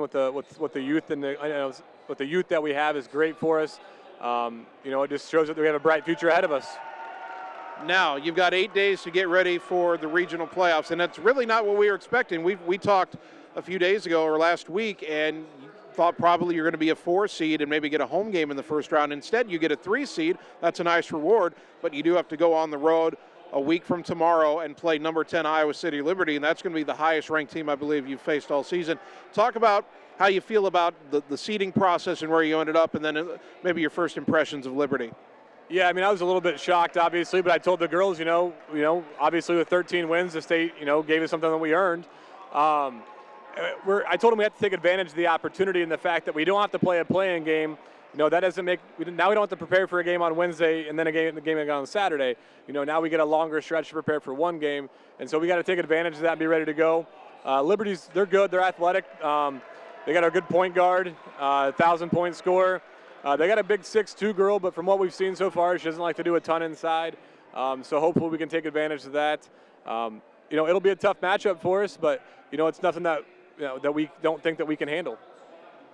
with the youth and with the youth that we have is great for us. It just shows that we have a bright future ahead of us. Now, you've got 8 days to get ready for the regional playoffs, and that's really not what we were expecting. We talked a few days ago or last week, and thought probably you're going to be a 4 seed and maybe get a home game in the first round. Instead, you get a 3 seed. That's a nice reward, but you do have to go on the road a week from tomorrow and play number 10 Iowa City Liberty, and that's going to be the highest ranked team I believe you've faced all season. Talk about how you feel about the seeding process and where you ended up, and then maybe your first impressions of Liberty. Yeah, I mean, I was a little bit shocked, obviously, but I told the girls, obviously with 13 wins, the state, gave us something that we earned. I told them we have to take advantage of the opportunity and the fact that we don't have to play a play-in game. That doesn't make now we don't have to prepare for a game on Wednesday and then the game again on Saturday. Now we get a longer stretch to prepare for one game, and so we got to take advantage of that and be ready to go. Liberty's they're good, they're athletic. They got a good point guard, 1,000-point scorer. They got a big 6'2" girl, but from what we've seen so far, she doesn't like to do a ton inside. So hopefully we can take advantage of that. It'll be a tough matchup for us, but it's nothing that that we don't think that we can handle.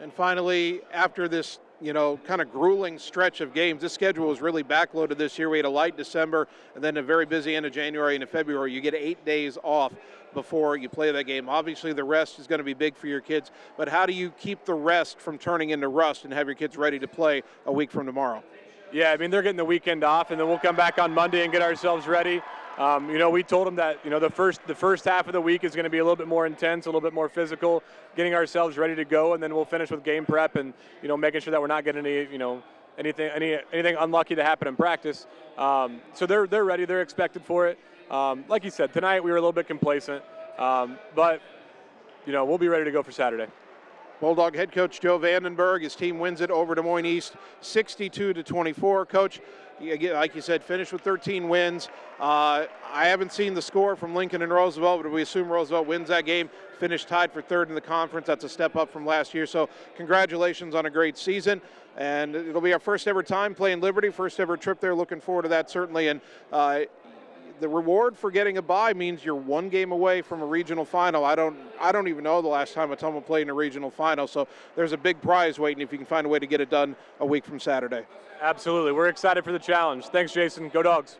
And finally, after this, kind of grueling stretch of games, this schedule was really backloaded this year. We had a light December and then a very busy end of January and February. You get 8 days off before you play that game. Obviously, the rest is going to be big for your kids, but how do you keep the rest from turning into rust and have your kids ready to play a week from tomorrow? Yeah, I mean, they're getting the weekend off, and then we'll come back on Monday and get ourselves ready. We told them that, the first half of the week is going to be a little bit more intense, a little bit more physical, getting ourselves ready to go, and then we'll finish with game prep and, making sure that we're not getting anything unlucky to happen in practice. So they're ready. They're expected for it. Like you said, tonight we were a little bit complacent, but, we'll be ready to go for Saturday. Bulldog head coach Joe Vandenberg, his team wins it over Des Moines East, 62-24. Coach, like you said, finished with 13 wins. I haven't seen the score from Lincoln and Roosevelt, but we assume Roosevelt wins that game. Finished tied for third in the conference. That's a step up from last year. So congratulations on a great season. And it'll be our first ever time playing Liberty, first ever trip there. Looking forward to that, certainly. And the reward for getting a bye means you're one game away from a regional final. I don't even know the last time Ottumwa played in a regional final, so there's a big prize waiting if you can find a way to get it done a week from Saturday. Absolutely. We're excited for the challenge. Thanks, Jason. Go Dogs.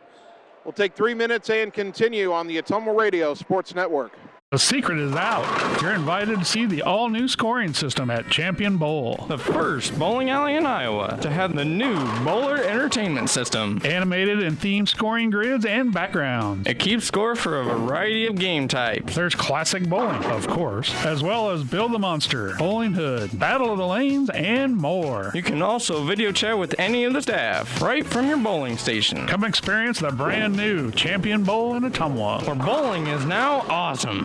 We'll take 3 minutes and continue on the Ottumwa Radio Sports Network. The secret is out. You're invited to see the all-new scoring system at Champion Bowl. The first bowling alley in Iowa to have the new bowler entertainment system. Animated and themed scoring grids and backgrounds. It keeps score for a variety of game types. There's classic bowling, of course, as well as Build the Monster, Bowling Hood, Battle of the Lanes, and more. You can also video chat with any of the staff right from your bowling station. Come experience the brand new Champion Bowl in Ottumwa, where bowling is now awesome.